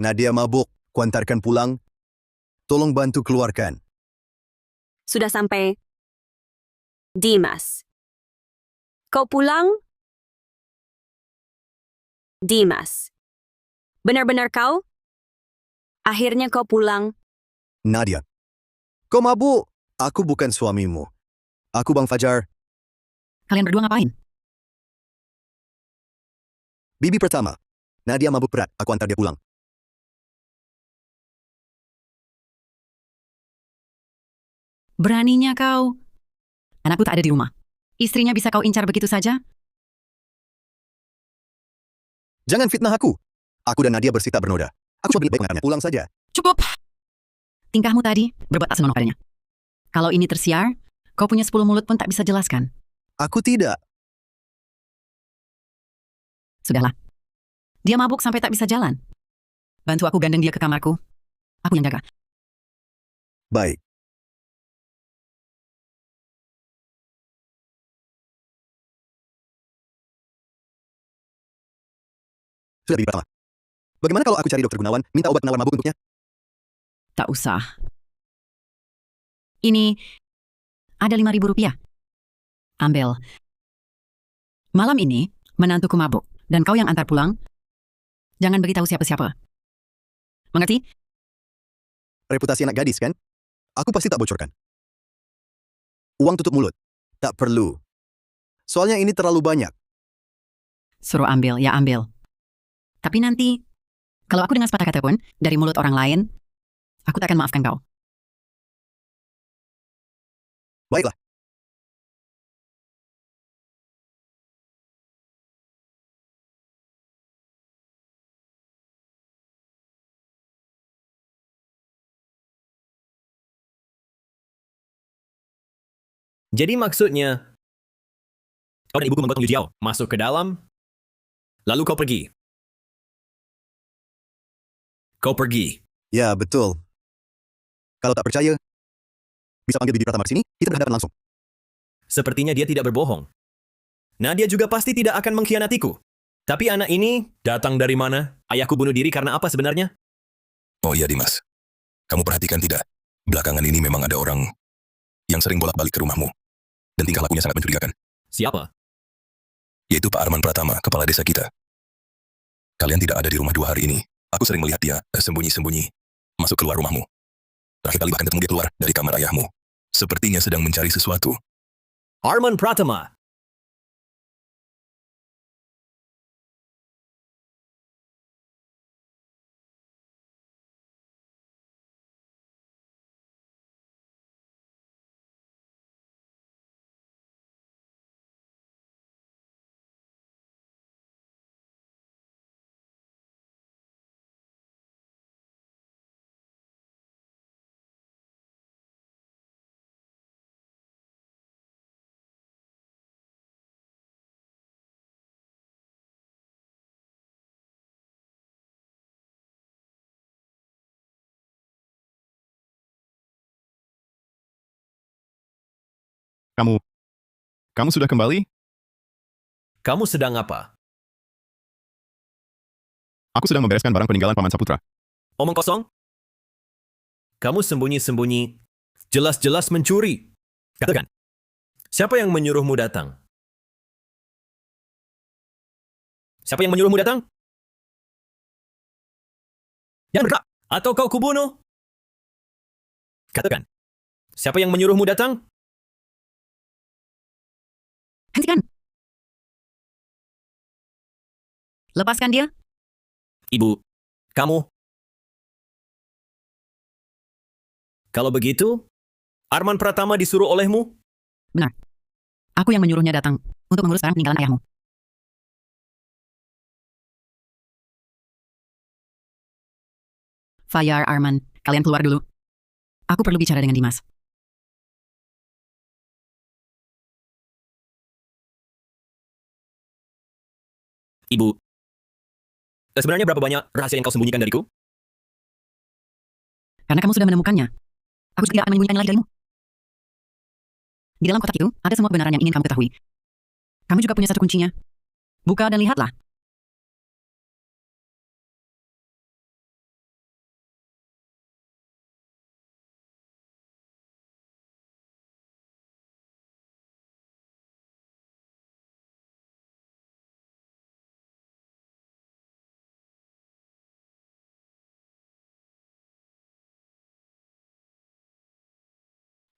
Nadia mabuk, kuantarkan pulang. Tolong bantu keluarkan. Sudah sampai. Dimas. Kau pulang? Dimas. Benar-benar kau? Akhirnya kau pulang. Nadia. Kau mabuk? Aku bukan suamimu. Aku Bang Fajar. Kalian berdua ngapain? Bibi pertama. Nadia mabuk berat, aku antar dia pulang. Beraninya kau. Anakku tak ada di rumah. Istrinya bisa kau incar begitu saja? Jangan fitnah aku. Aku dan Nadia bersih tak bernoda. Aku coba baik mengantarnya pulang saja. Cukup. Tingkahmu tadi berbuat tak senonoh padanya. Kalau ini tersiar, kau punya 10 mulut pun tak bisa jelaskan. Aku tidak. Sudahlah. Dia mabuk sampai tak bisa jalan. Bantu aku gandeng dia ke kamarku. Aku yang jaga. Baik. Sudah Bibi Pratama. Bagaimana kalau aku cari dokter Gunawan, minta obat penawar mabuk untuknya? Tak usah. Ini ada 5.000 rupiah. Ambil. Malam ini, menantuku mabuk. Dan kau yang antar pulang, jangan beritahu siapa-siapa. Mengerti? Reputasi anak gadis, kan? Aku pasti tak bocorkan. Uang tutup mulut. Tak perlu. Soalnya ini terlalu banyak. Suruh ambil, ya ambil. Tapi nanti, kalau aku dengar sepatah kata pun dari mulut orang lain, aku tak akan maafkan kau. Baiklah. Jadi maksudnya, kau dan ibuku memotong Liu Jiao masuk ke dalam, lalu kau pergi. Kau pergi. Ya, betul. Kalau tak percaya, bisa panggil Bibi Pratama ke sini, kita berhadapan langsung. Sepertinya dia tidak berbohong. Nadia juga pasti tidak akan mengkhianatiku. Tapi anak ini datang dari mana? Ayahku bunuh diri karena apa sebenarnya? Oh iya Dimas, kamu perhatikan tidak? Belakangan ini memang ada orang yang sering bolak-balik ke rumahmu. Dan tingkah lakunya sangat mencurigakan. Siapa? Yaitu Pak Arman Pratama, kepala desa kita. Kalian tidak ada di rumah 2 hari ini. Aku sering melihat dia sembunyi-sembunyi masuk keluar rumahmu. Terakhir kali bahkan ketemu dia keluar dari kamar ayahmu. Sepertinya sedang mencari sesuatu. Arman Pratama. Kamu sudah kembali? Kamu sedang apa? Aku sedang membereskan barang peninggalan Paman Saputra. Omong kosong? Kamu sembunyi-sembunyi, jelas-jelas mencuri. Katakan, siapa yang menyuruhmu datang? Siapa yang menyuruhmu datang? Jangan bergerak, atau kau kubunuh. Katakan, siapa yang menyuruhmu datang? Hentikan. Lepaskan dia. Ibu, kamu. Kalau begitu, Arman Pratama disuruh olehmu? Benar. Aku yang menyuruhnya datang untuk mengurus barang peninggalan ayahmu. Fajar, Arman, kalian keluar dulu. Aku perlu bicara dengan Dimas. Ibu, sebenarnya berapa banyak rahasia yang kau sembunyikan dariku? Karena kamu sudah menemukannya, aku tidak akan menyembunyikan lagi darimu. Di dalam kotak itu, ada semua kebenaran yang ingin kamu ketahui. Kamu juga punya satu kuncinya. Buka dan lihatlah.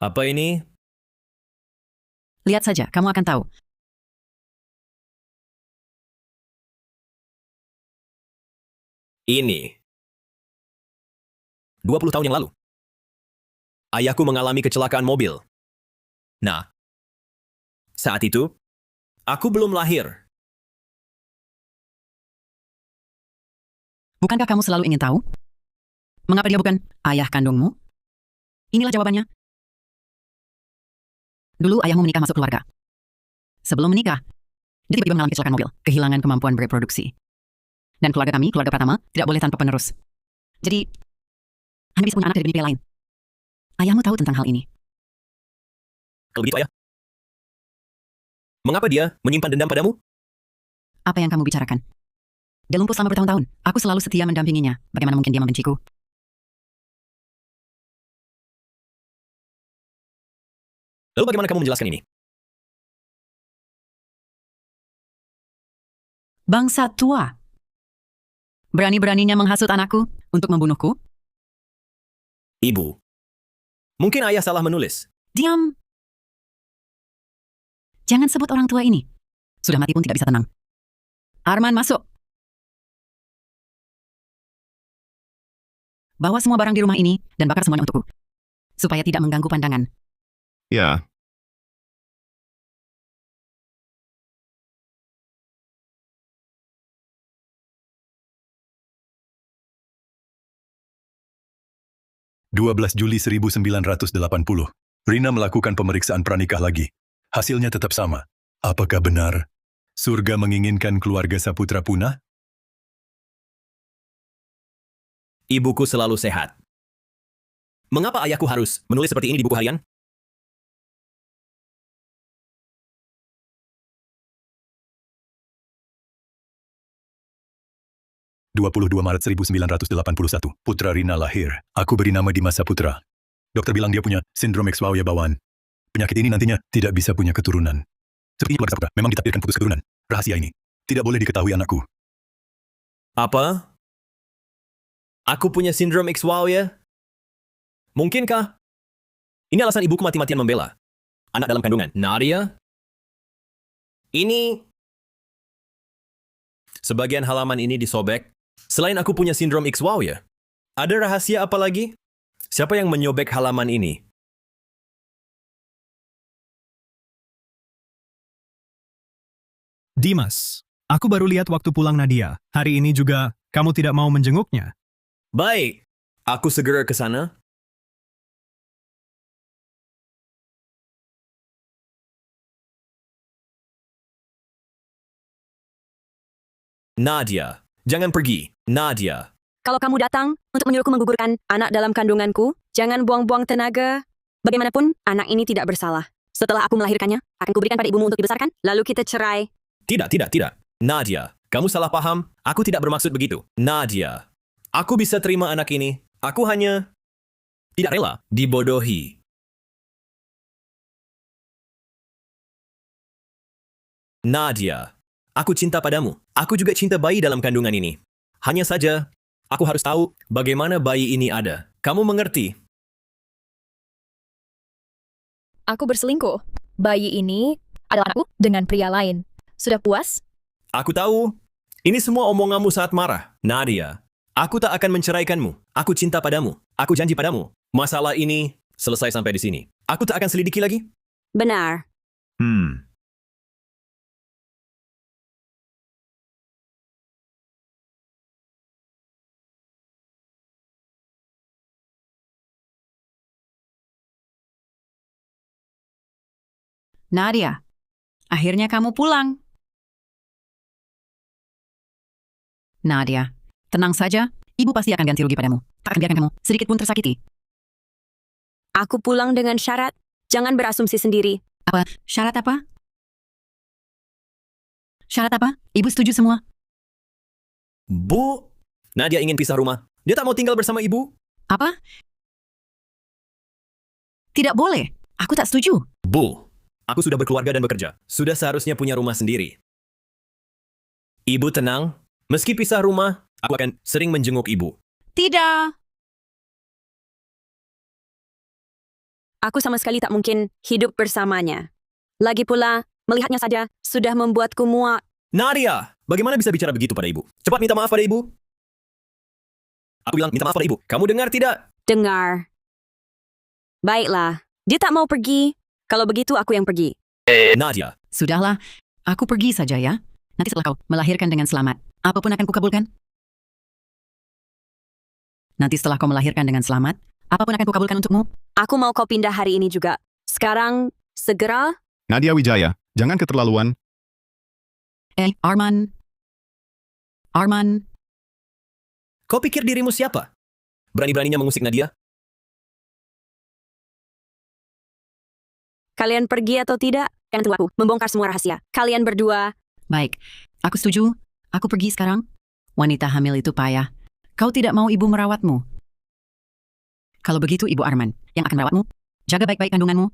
Apa ini? Lihat saja, kamu akan tahu. Ini. 20 tahun yang lalu. Ayahku mengalami kecelakaan mobil. Nah, saat itu, aku belum lahir. Bukankah kamu selalu ingin tahu? Mengapa dia bukan ayah kandungmu? Inilah jawabannya. Dulu ayahmu menikah masuk keluarga. Sebelum menikah, dia tiba-tiba mengalami kecelakaan mobil, kehilangan kemampuan bereproduksi. Dan keluarga kami, keluarga Pratama, tidak boleh tanpa penerus. Jadi, Anda bisa punya anak dari pria lain. Ayahmu tahu tentang hal ini. Kalau begitu ayah, mengapa dia menyimpan dendam padamu? Apa yang kamu bicarakan? Dia lumpuh selama bertahun-tahun. Aku selalu setia mendampinginya. Bagaimana mungkin dia membenciku? Lalu bagaimana kamu menjelaskan ini? Bangsa tua. Berani-beraninya menghasut anakku untuk membunuhku? Ibu, mungkin ayah salah menulis. Diam. Jangan sebut orang tua ini. Sudah mati pun tidak bisa tenang. Arman, masuk. Bawa semua barang di rumah ini dan bakar semuanya untukku. Supaya tidak mengganggu pandangan. Ya, 12 Juli 1980. Rina melakukan pemeriksaan pranikah lagi. Hasilnya tetap sama. Apakah benar surga menginginkan keluarga Saputra punah? Ibuku selalu sehat. Mengapa ayahku harus menulis seperti ini di buku harian? Maret 1981, putra Rina lahir. Aku beri nama Dimas Saputra. Dokter bilang dia punya sindrom X-Wauya bawaan. Penyakit ini nantinya tidak bisa punya keturunan. Sepertinya keluarga Saputra memang ditakdirkan putus keturunan. Rahasia ini tidak boleh diketahui anakku. Apa? Aku punya sindrom X-Wauya? Mungkinkah? Ini alasan ibuku mati-matian membela anak dalam kandungan. Nadia? Ini... Sebagian halaman ini disobek. Selain aku punya sindrom X-Wauya, ada rahasia apa lagi? Siapa yang menyobek halaman ini? Dimas, aku baru lihat waktu pulang Nadia. Hari ini juga kamu tidak mau menjenguknya. Baik, aku segera ke sana. Nadia, jangan pergi. Nadia. Kalau kamu datang untuk menyuruhku menggugurkan anak dalam kandunganku, jangan buang-buang tenaga. Bagaimanapun, anak ini tidak bersalah. Setelah aku melahirkannya, akan kuberikan pada ibumu untuk dibesarkan, lalu kita cerai. Tidak. Nadia, kamu salah paham. Aku tidak bermaksud begitu. Nadia, aku bisa terima anak ini. Aku hanya tidak rela dibodohi. Nadia, aku cinta padamu. Aku juga cinta bayi dalam kandungan ini. Hanya saja, aku harus tahu bagaimana bayi ini ada. Kamu mengerti? Aku berselingkuh. Bayi ini adalah anakku dengan pria lain. Sudah puas? Aku tahu. Ini semua omonganmu saat marah. Nadia, aku tak akan menceraikanmu. Aku cinta padamu. Aku janji padamu. Masalah ini selesai sampai di sini. Aku tak akan selidiki lagi. Benar. Nadia, akhirnya kamu pulang. Nadia, tenang saja. Ibu pasti akan ganti rugi padamu. Tak akan biarkan kamu sedikit pun tersakiti. Aku pulang dengan syarat, jangan berasumsi sendiri. Apa? Syarat apa? Syarat apa? Ibu setuju semua. Bu, Nadia ingin pisah rumah. Dia tak mau tinggal bersama ibu. Apa? Tidak boleh. Aku tak setuju. Bu, aku sudah berkeluarga dan bekerja. Sudah seharusnya punya rumah sendiri. Ibu tenang. Meski pisah rumah, aku akan sering menjenguk ibu. Tidak. Aku sama sekali tak mungkin hidup bersamanya. Lagi pula, melihatnya saja sudah membuatku muak. Nadia, bagaimana bisa bicara begitu pada ibu? Cepat minta maaf pada ibu. Aku bilang minta maaf pada ibu. Kamu dengar tidak? Dengar. Baiklah, dia tak mau pergi. Kalau begitu aku yang pergi. Nadia, Sudahlah, aku pergi saja ya. Nanti setelah kau melahirkan dengan selamat, apapun akan kukabulkan. Nanti setelah kau melahirkan dengan selamat, apapun akan kukabulkan untukmu. Aku mau kau pindah hari ini juga. Sekarang, segera. Nadia Wijaya, jangan keterlaluan. Arman. Arman, kau pikir dirimu siapa? berani-beraninya mengusik Nadia? Kalian pergi atau tidak? Jangan tunggu aku membongkar semua rahasia. Kalian berdua, Baik, aku setuju. Aku pergi sekarang. Wanita hamil itu payah. Kau tidak mau ibu merawatmu. Kalau begitu ibu Arman yang akan merawatmu. Jaga baik-baik kandunganmu.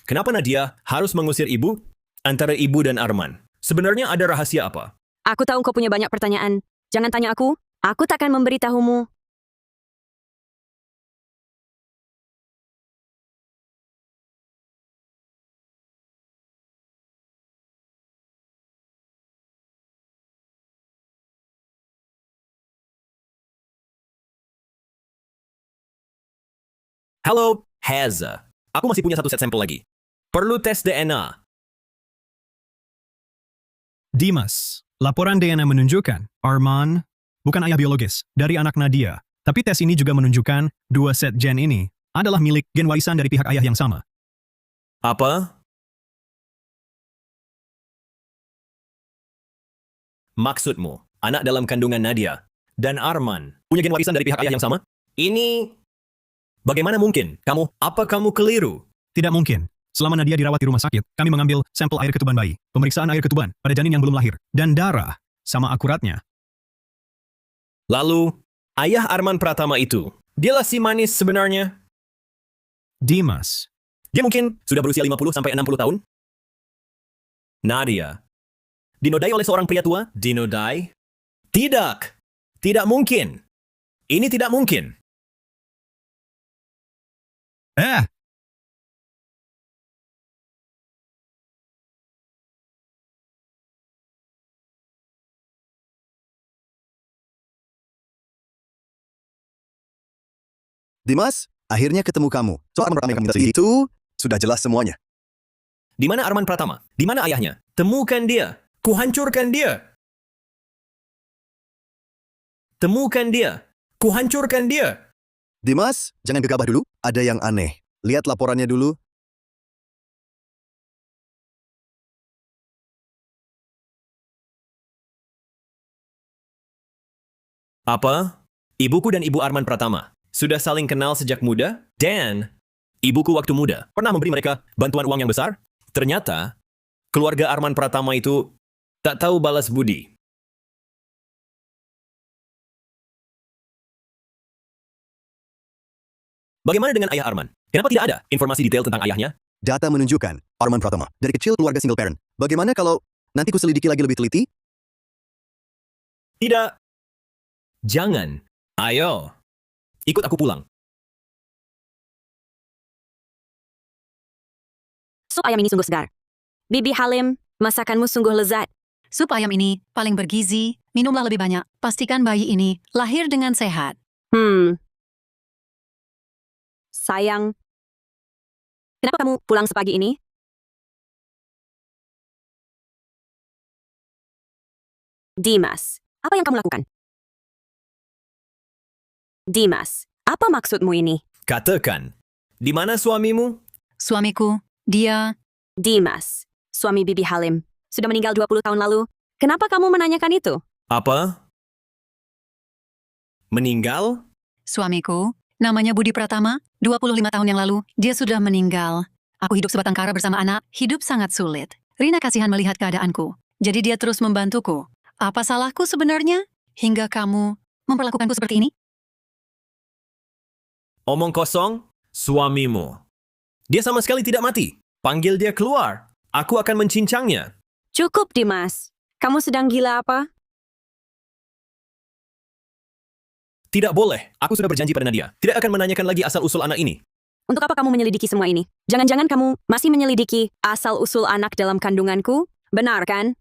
Kenapa Nadia harus mengusir ibu? Antara ibu dan Arman. Sebenarnya ada rahasia apa? aku tahu kau punya banyak pertanyaan. Jangan tanya aku. Aku takkan memberitahumu. Halo, Haza. Aku masih punya satu set sampel lagi. Perlu tes DNA. Dimas, laporan DNA menunjukkan Arman bukan ayah biologis dari anak Nadia. Tapi tes ini juga menunjukkan dua set gen ini adalah milik gen warisan dari pihak ayah yang sama. Apa? Maksudmu, anak dalam kandungan Nadia dan Arman punya gen warisan dari pihak ayah yang sama? Ini... Bagaimana mungkin? Apa kamu keliru? Tidak mungkin. Selama Nadia dirawat di rumah sakit, kami mengambil sampel air ketuban bayi, pemeriksaan air ketuban pada janin yang belum lahir, dan darah sama akuratnya. Lalu, ayah Arman Pratama itu, dialah si manis sebenarnya? Dimas, Dia mungkin sudah berusia 50 sampai 60 tahun? Nadia, dinodai oleh seorang pria tua? Dinodai? Tidak! Tidak mungkin! Ini tidak mungkin! Dimas, akhirnya ketemu kamu. Soal Arman pertama yang kami itu sudah jelas semuanya. Di mana Arman Pratama? Di mana ayahnya? Temukan dia! Kuhancurkan dia! Temukan dia! Kuhancurkan dia! Dimas, jangan gegabah dulu. Ada yang aneh. Lihat laporannya dulu. Apa? Ibuku dan ibu Arman Pratama sudah saling kenal sejak muda? Dan ibuku waktu muda pernah memberi mereka bantuan uang yang besar? Ternyata, keluarga Arman Pratama itu tak tahu balas budi. Bagaimana dengan ayah Arman? Kenapa tidak ada informasi detail tentang ayahnya? Data menunjukkan Arman Pratama dari kecil keluarga single parent. Bagaimana kalau nanti ku selidiki lagi lebih teliti? Tidak. Jangan. Ayo. Ikut aku pulang. Sup ayam ini sungguh segar. Bibi Halim, masakanmu sungguh lezat. Sup ayam ini paling bergizi. Minumlah lebih banyak. Pastikan bayi ini lahir dengan sehat. Sayang. Kenapa kamu pulang sepagi ini? Dimas, apa yang kamu lakukan? Dimas, apa maksudmu ini? Katakan. Di mana suamimu? Suamiku, dia... Dimas, suami Bibi Halim, sudah meninggal 20 tahun lalu. Kenapa kamu menanyakan itu? Apa? Meninggal? Suamiku, namanya Budi Pratama, 25 tahun yang lalu, dia sudah meninggal. Aku hidup sebatang kara bersama anak, hidup sangat sulit. Rina kasihan melihat keadaanku, jadi dia terus membantuku. Apa salahku sebenarnya? Hingga kamu memperlakukanku seperti ini? Omong kosong, suamimu. Dia sama sekali tidak mati. Panggil dia keluar. Aku akan mencincangnya. Cukup, Dimas. Kamu sedang gila apa? Tidak boleh. Aku sudah berjanji pada Nadia. Tidak akan menanyakan lagi asal-usul anak ini. Untuk apa kamu menyelidiki semua ini? Jangan-jangan kamu masih menyelidiki asal-usul anak dalam kandunganku? Benar kan?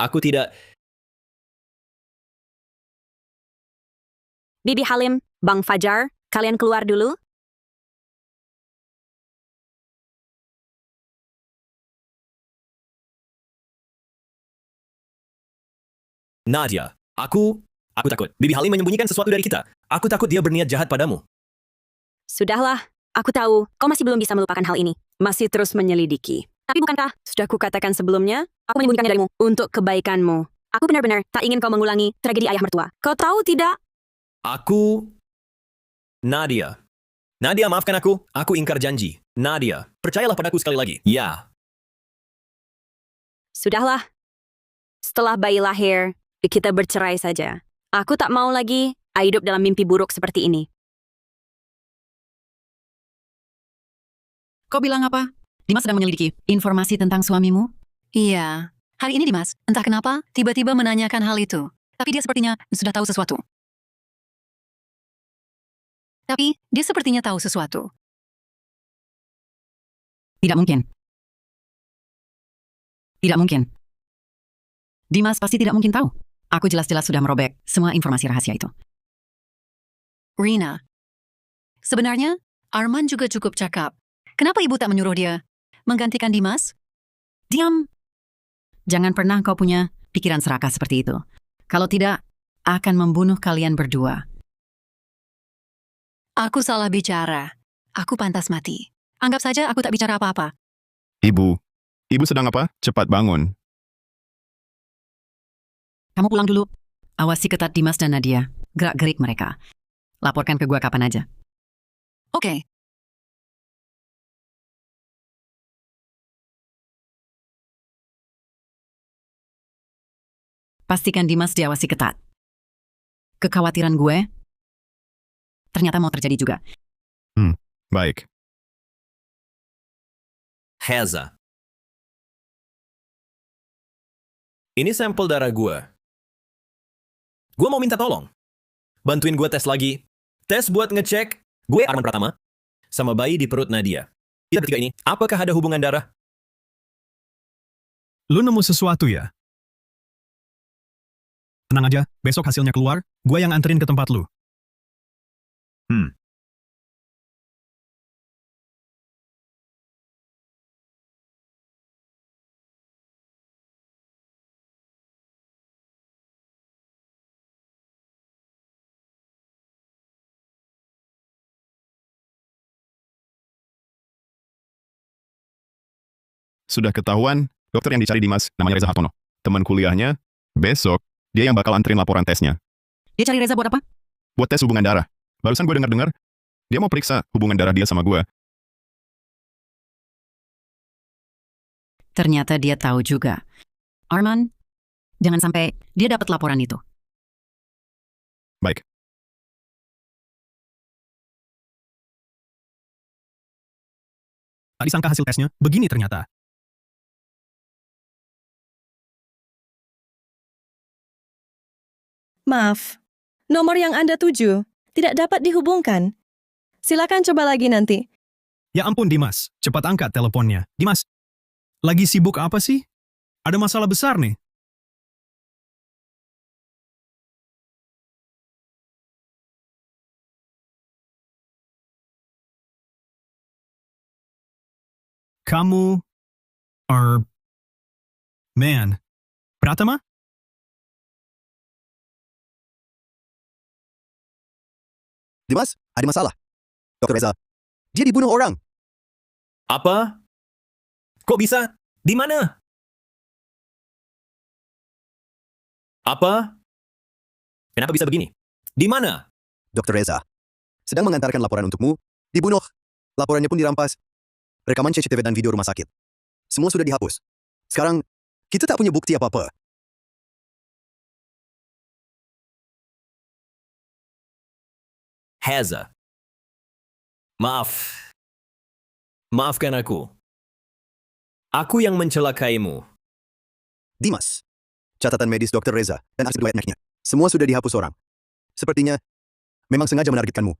Aku tidak... Bibi Halim, Bang Fajar, kalian keluar dulu. Nadia, aku takut. Bibi Halim menyembunyikan sesuatu dari kita. Aku takut dia berniat jahat padamu. Sudahlah, aku tahu kau masih belum bisa melupakan hal ini. Masih terus menyelidiki. Tapi bukankah, sudah kukatakan sebelumnya, aku menyembunyikannya darimu untuk kebaikanmu. Aku benar-benar tak ingin kau mengulangi tragedi ayah mertua. Kau tahu tidak? Aku... Nadia. Nadia, maafkan aku. Aku ingkar janji. Nadia, percayalah padaku sekali lagi. Ya. Sudahlah. Setelah bayi lahir, kita bercerai saja. Aku tak mau lagi hidup dalam mimpi buruk seperti ini. Kau bilang apa? Dimas sedang menyelidiki informasi tentang suamimu? Iya. Hari ini Dimas, entah kenapa, tiba-tiba menanyakan hal itu. Tapi dia sepertinya sudah tahu sesuatu. Tidak mungkin. Tidak mungkin. Dimas pasti tidak mungkin tahu. Aku jelas-jelas sudah merobek semua informasi rahasia itu. Rina, sebenarnya Arman juga cukup cakap. Kenapa ibu tak menyuruh dia menggantikan Dimas? Diam. Jangan pernah kau punya pikiran serakah seperti itu. Kalau tidak, akan membunuh kalian berdua. Aku salah bicara. Aku pantas mati. Anggap saja aku tak bicara apa-apa. Ibu sedang apa? Cepat bangun. Kamu pulang dulu. Awasi ketat Dimas dan Nadia. Gerak-gerik mereka. Laporkan ke gua kapan aja. Oke. Pastikan Dimas diawasi ketat. Kekhawatiran gue ternyata mau terjadi juga. Baik. Heza. Ini sampel darah gue. Gue mau minta tolong. Bantuin gue tes lagi. Tes buat ngecek gue Arman Pratama sama bayi di perut Nadia. Kita bertiga ini, apakah ada hubungan darah? Lu nemu sesuatu ya? Tenang aja, besok hasilnya keluar, gue yang anterin ke tempat lu. Sudah ketahuan, dokter yang dicari Dimas namanya Reza Hartono. Teman kuliahnya, besok, dia yang bakal anterin laporan tesnya. Dia cari Reza buat apa? Buat tes hubungan darah. Barusan gue dengar-dengar, dia mau periksa hubungan darah dia sama gue. Ternyata dia tahu juga. Arman, jangan sampai dia dapat laporan itu. Baik. Tak disangka hasil tesnya, begini ternyata. Maaf, nomor yang Anda tuju tidak dapat dihubungkan. Silakan coba lagi nanti. Ya ampun Dimas, cepat angkat teleponnya. Dimas, lagi sibuk apa sih? Ada masalah besar nih. Kamu Man Pratama? Dimas, ada masalah. Dr. Reza, dia dibunuh orang. Apa? Kok bisa? Di mana? Apa? Kenapa bisa begini? Di mana? Dr. Reza, sedang mengantarkan laporan untukmu, dibunuh. Laporannya pun dirampas. Rekaman CCTV dan video rumah sakit. Semua sudah dihapus. Sekarang, kita tak punya bukti apa-apa. Heza. Maaf. Maafkan aku. Aku yang mencelakaimu. Dimas, catatan medis Dr. Reza dan hasil riwayat anaknya. Semua sudah dihapus orang. Sepertinya, memang sengaja menargetkanmu.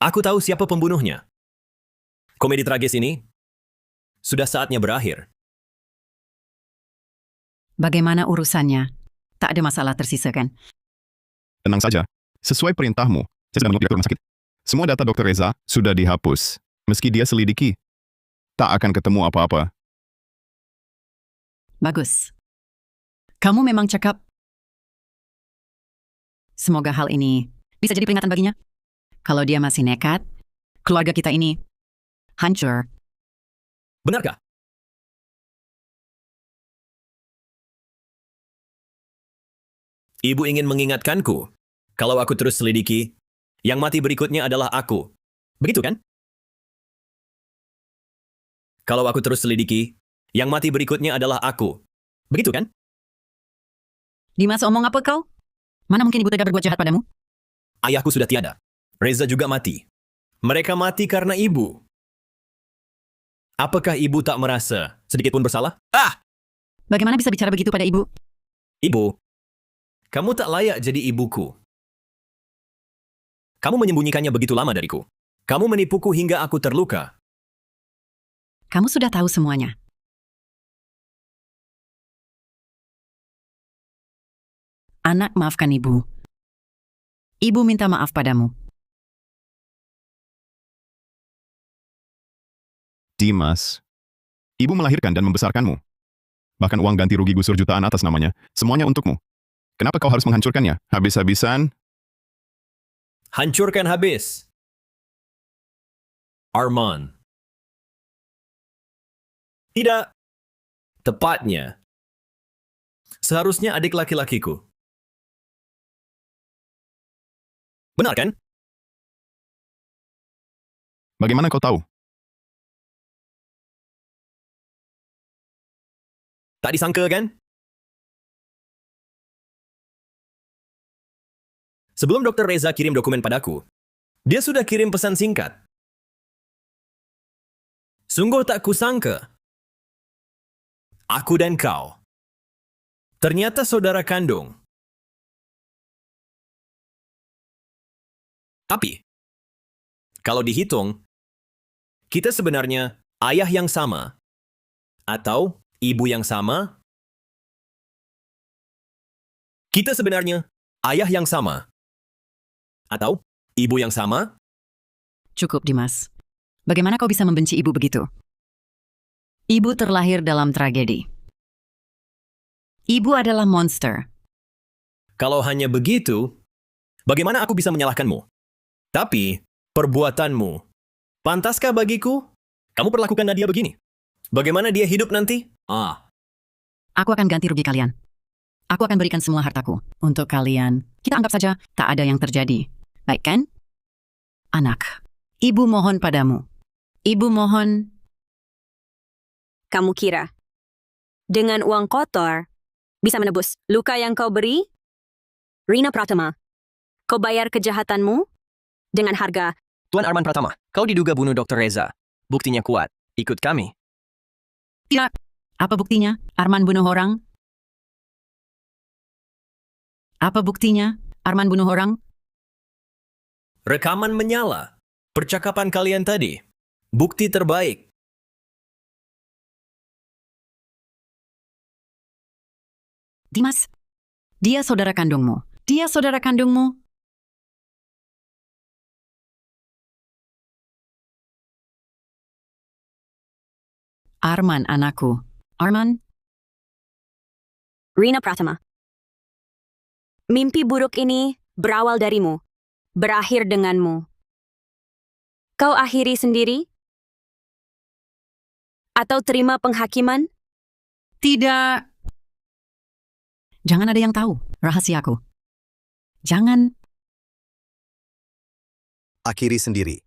Aku tahu siapa pembunuhnya. Komedi tragis ini sudah saatnya berakhir. Bagaimana urusannya? Tak ada masalah tersisa kan? Tenang saja. Sesuai perintahmu, saya sudah menunggu direktur rumah sakit. Semua data Dr. Reza sudah dihapus. Meski dia selidiki, tak akan ketemu apa-apa. Bagus. Kamu memang cakap Semoga hal ini bisa jadi peringatan baginya. Kalau dia masih nekat, keluarga kita ini hancur. Benarkah? Ibu ingin mengingatkanku, kalau aku terus selidiki, yang mati berikutnya adalah aku. Begitu kan? Kalau aku terus selidiki, yang mati berikutnya adalah aku. Begitu kan? Dimas, omong apa kau? Mana mungkin ibu tega berbuat jahat padamu? Ayahku sudah tiada. Reza juga mati. Mereka mati karena ibu. Apakah ibu tak merasa sedikit pun bersalah? Bagaimana bisa bicara begitu pada ibu? Ibu, kamu tak layak jadi ibuku. Kamu menyembunyikannya begitu lama dariku. Kamu menipuku hingga aku terluka. Kamu sudah tahu semuanya. Anak, maafkan ibu. Ibu minta maaf padamu. Dimas, ibu melahirkan dan membesarkanmu. Bahkan uang ganti rugi gusur jutaan atas namanya, semuanya untukmu. Kenapa kau harus menghancurkannya? Habis-habisan, Hancurkan habis. Arman. Tidak. Tepatnya. Seharusnya adik laki-lakiku. Benar kan? bagaimana kau tahu? Tak disangka kan? Sebelum Dr. Reza kirim dokumen padaku, dia sudah kirim pesan singkat. Sungguh tak kusangka. Aku dan kau. Ternyata saudara kandung. Tapi, kalau dihitung, kita sebenarnya ayah yang sama. Atau ibu yang sama. Kita sebenarnya ayah yang sama. Atau ibu yang sama? Cukup, Dimas. Bagaimana kau bisa membenci ibu begitu? Ibu terlahir dalam tragedi. Ibu adalah monster. Kalau hanya begitu, bagaimana aku bisa menyalahkanmu? Tapi, perbuatanmu, pantaskah bagiku? Kamu perlakukan Nadia begini. Bagaimana dia hidup nanti? Aku akan ganti rugi kalian. Aku akan berikan semua hartaku untuk kalian. Kita anggap saja tak ada yang terjadi. Baik kan? Anak, ibu mohon padamu. Ibu mohon. Kamu kira, dengan uang kotor, bisa menebus luka yang kau beri? Rina Pratama, kau bayar kejahatanmu dengan harga. Tuan Arman Pratama, kau diduga bunuh Dr. Reza. Buktinya kuat. Ikut kami. Tidak. Apa buktinya? Arman bunuh orang? Apa buktinya? Arman bunuh orang? Rekaman menyala. Percakapan kalian tadi. Bukti terbaik. Dimas, dia saudara kandungmu. Dia saudara kandungmu. Arman, anakku. Arman? Rina Pratama. Mimpi buruk ini berawal darimu, berakhir denganmu. Kau akhiri sendiri? Atau terima penghakiman? Tidak. Jangan ada yang tahu rahasiaku. Jangan. Akhiri sendiri.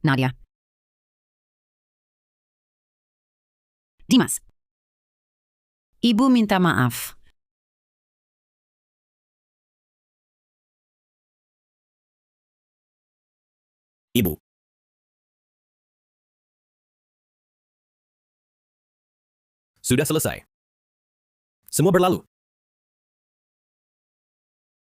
Nadia. Dimas. Ibu minta maaf. Ibu. Sudah selesai. Semua berlalu.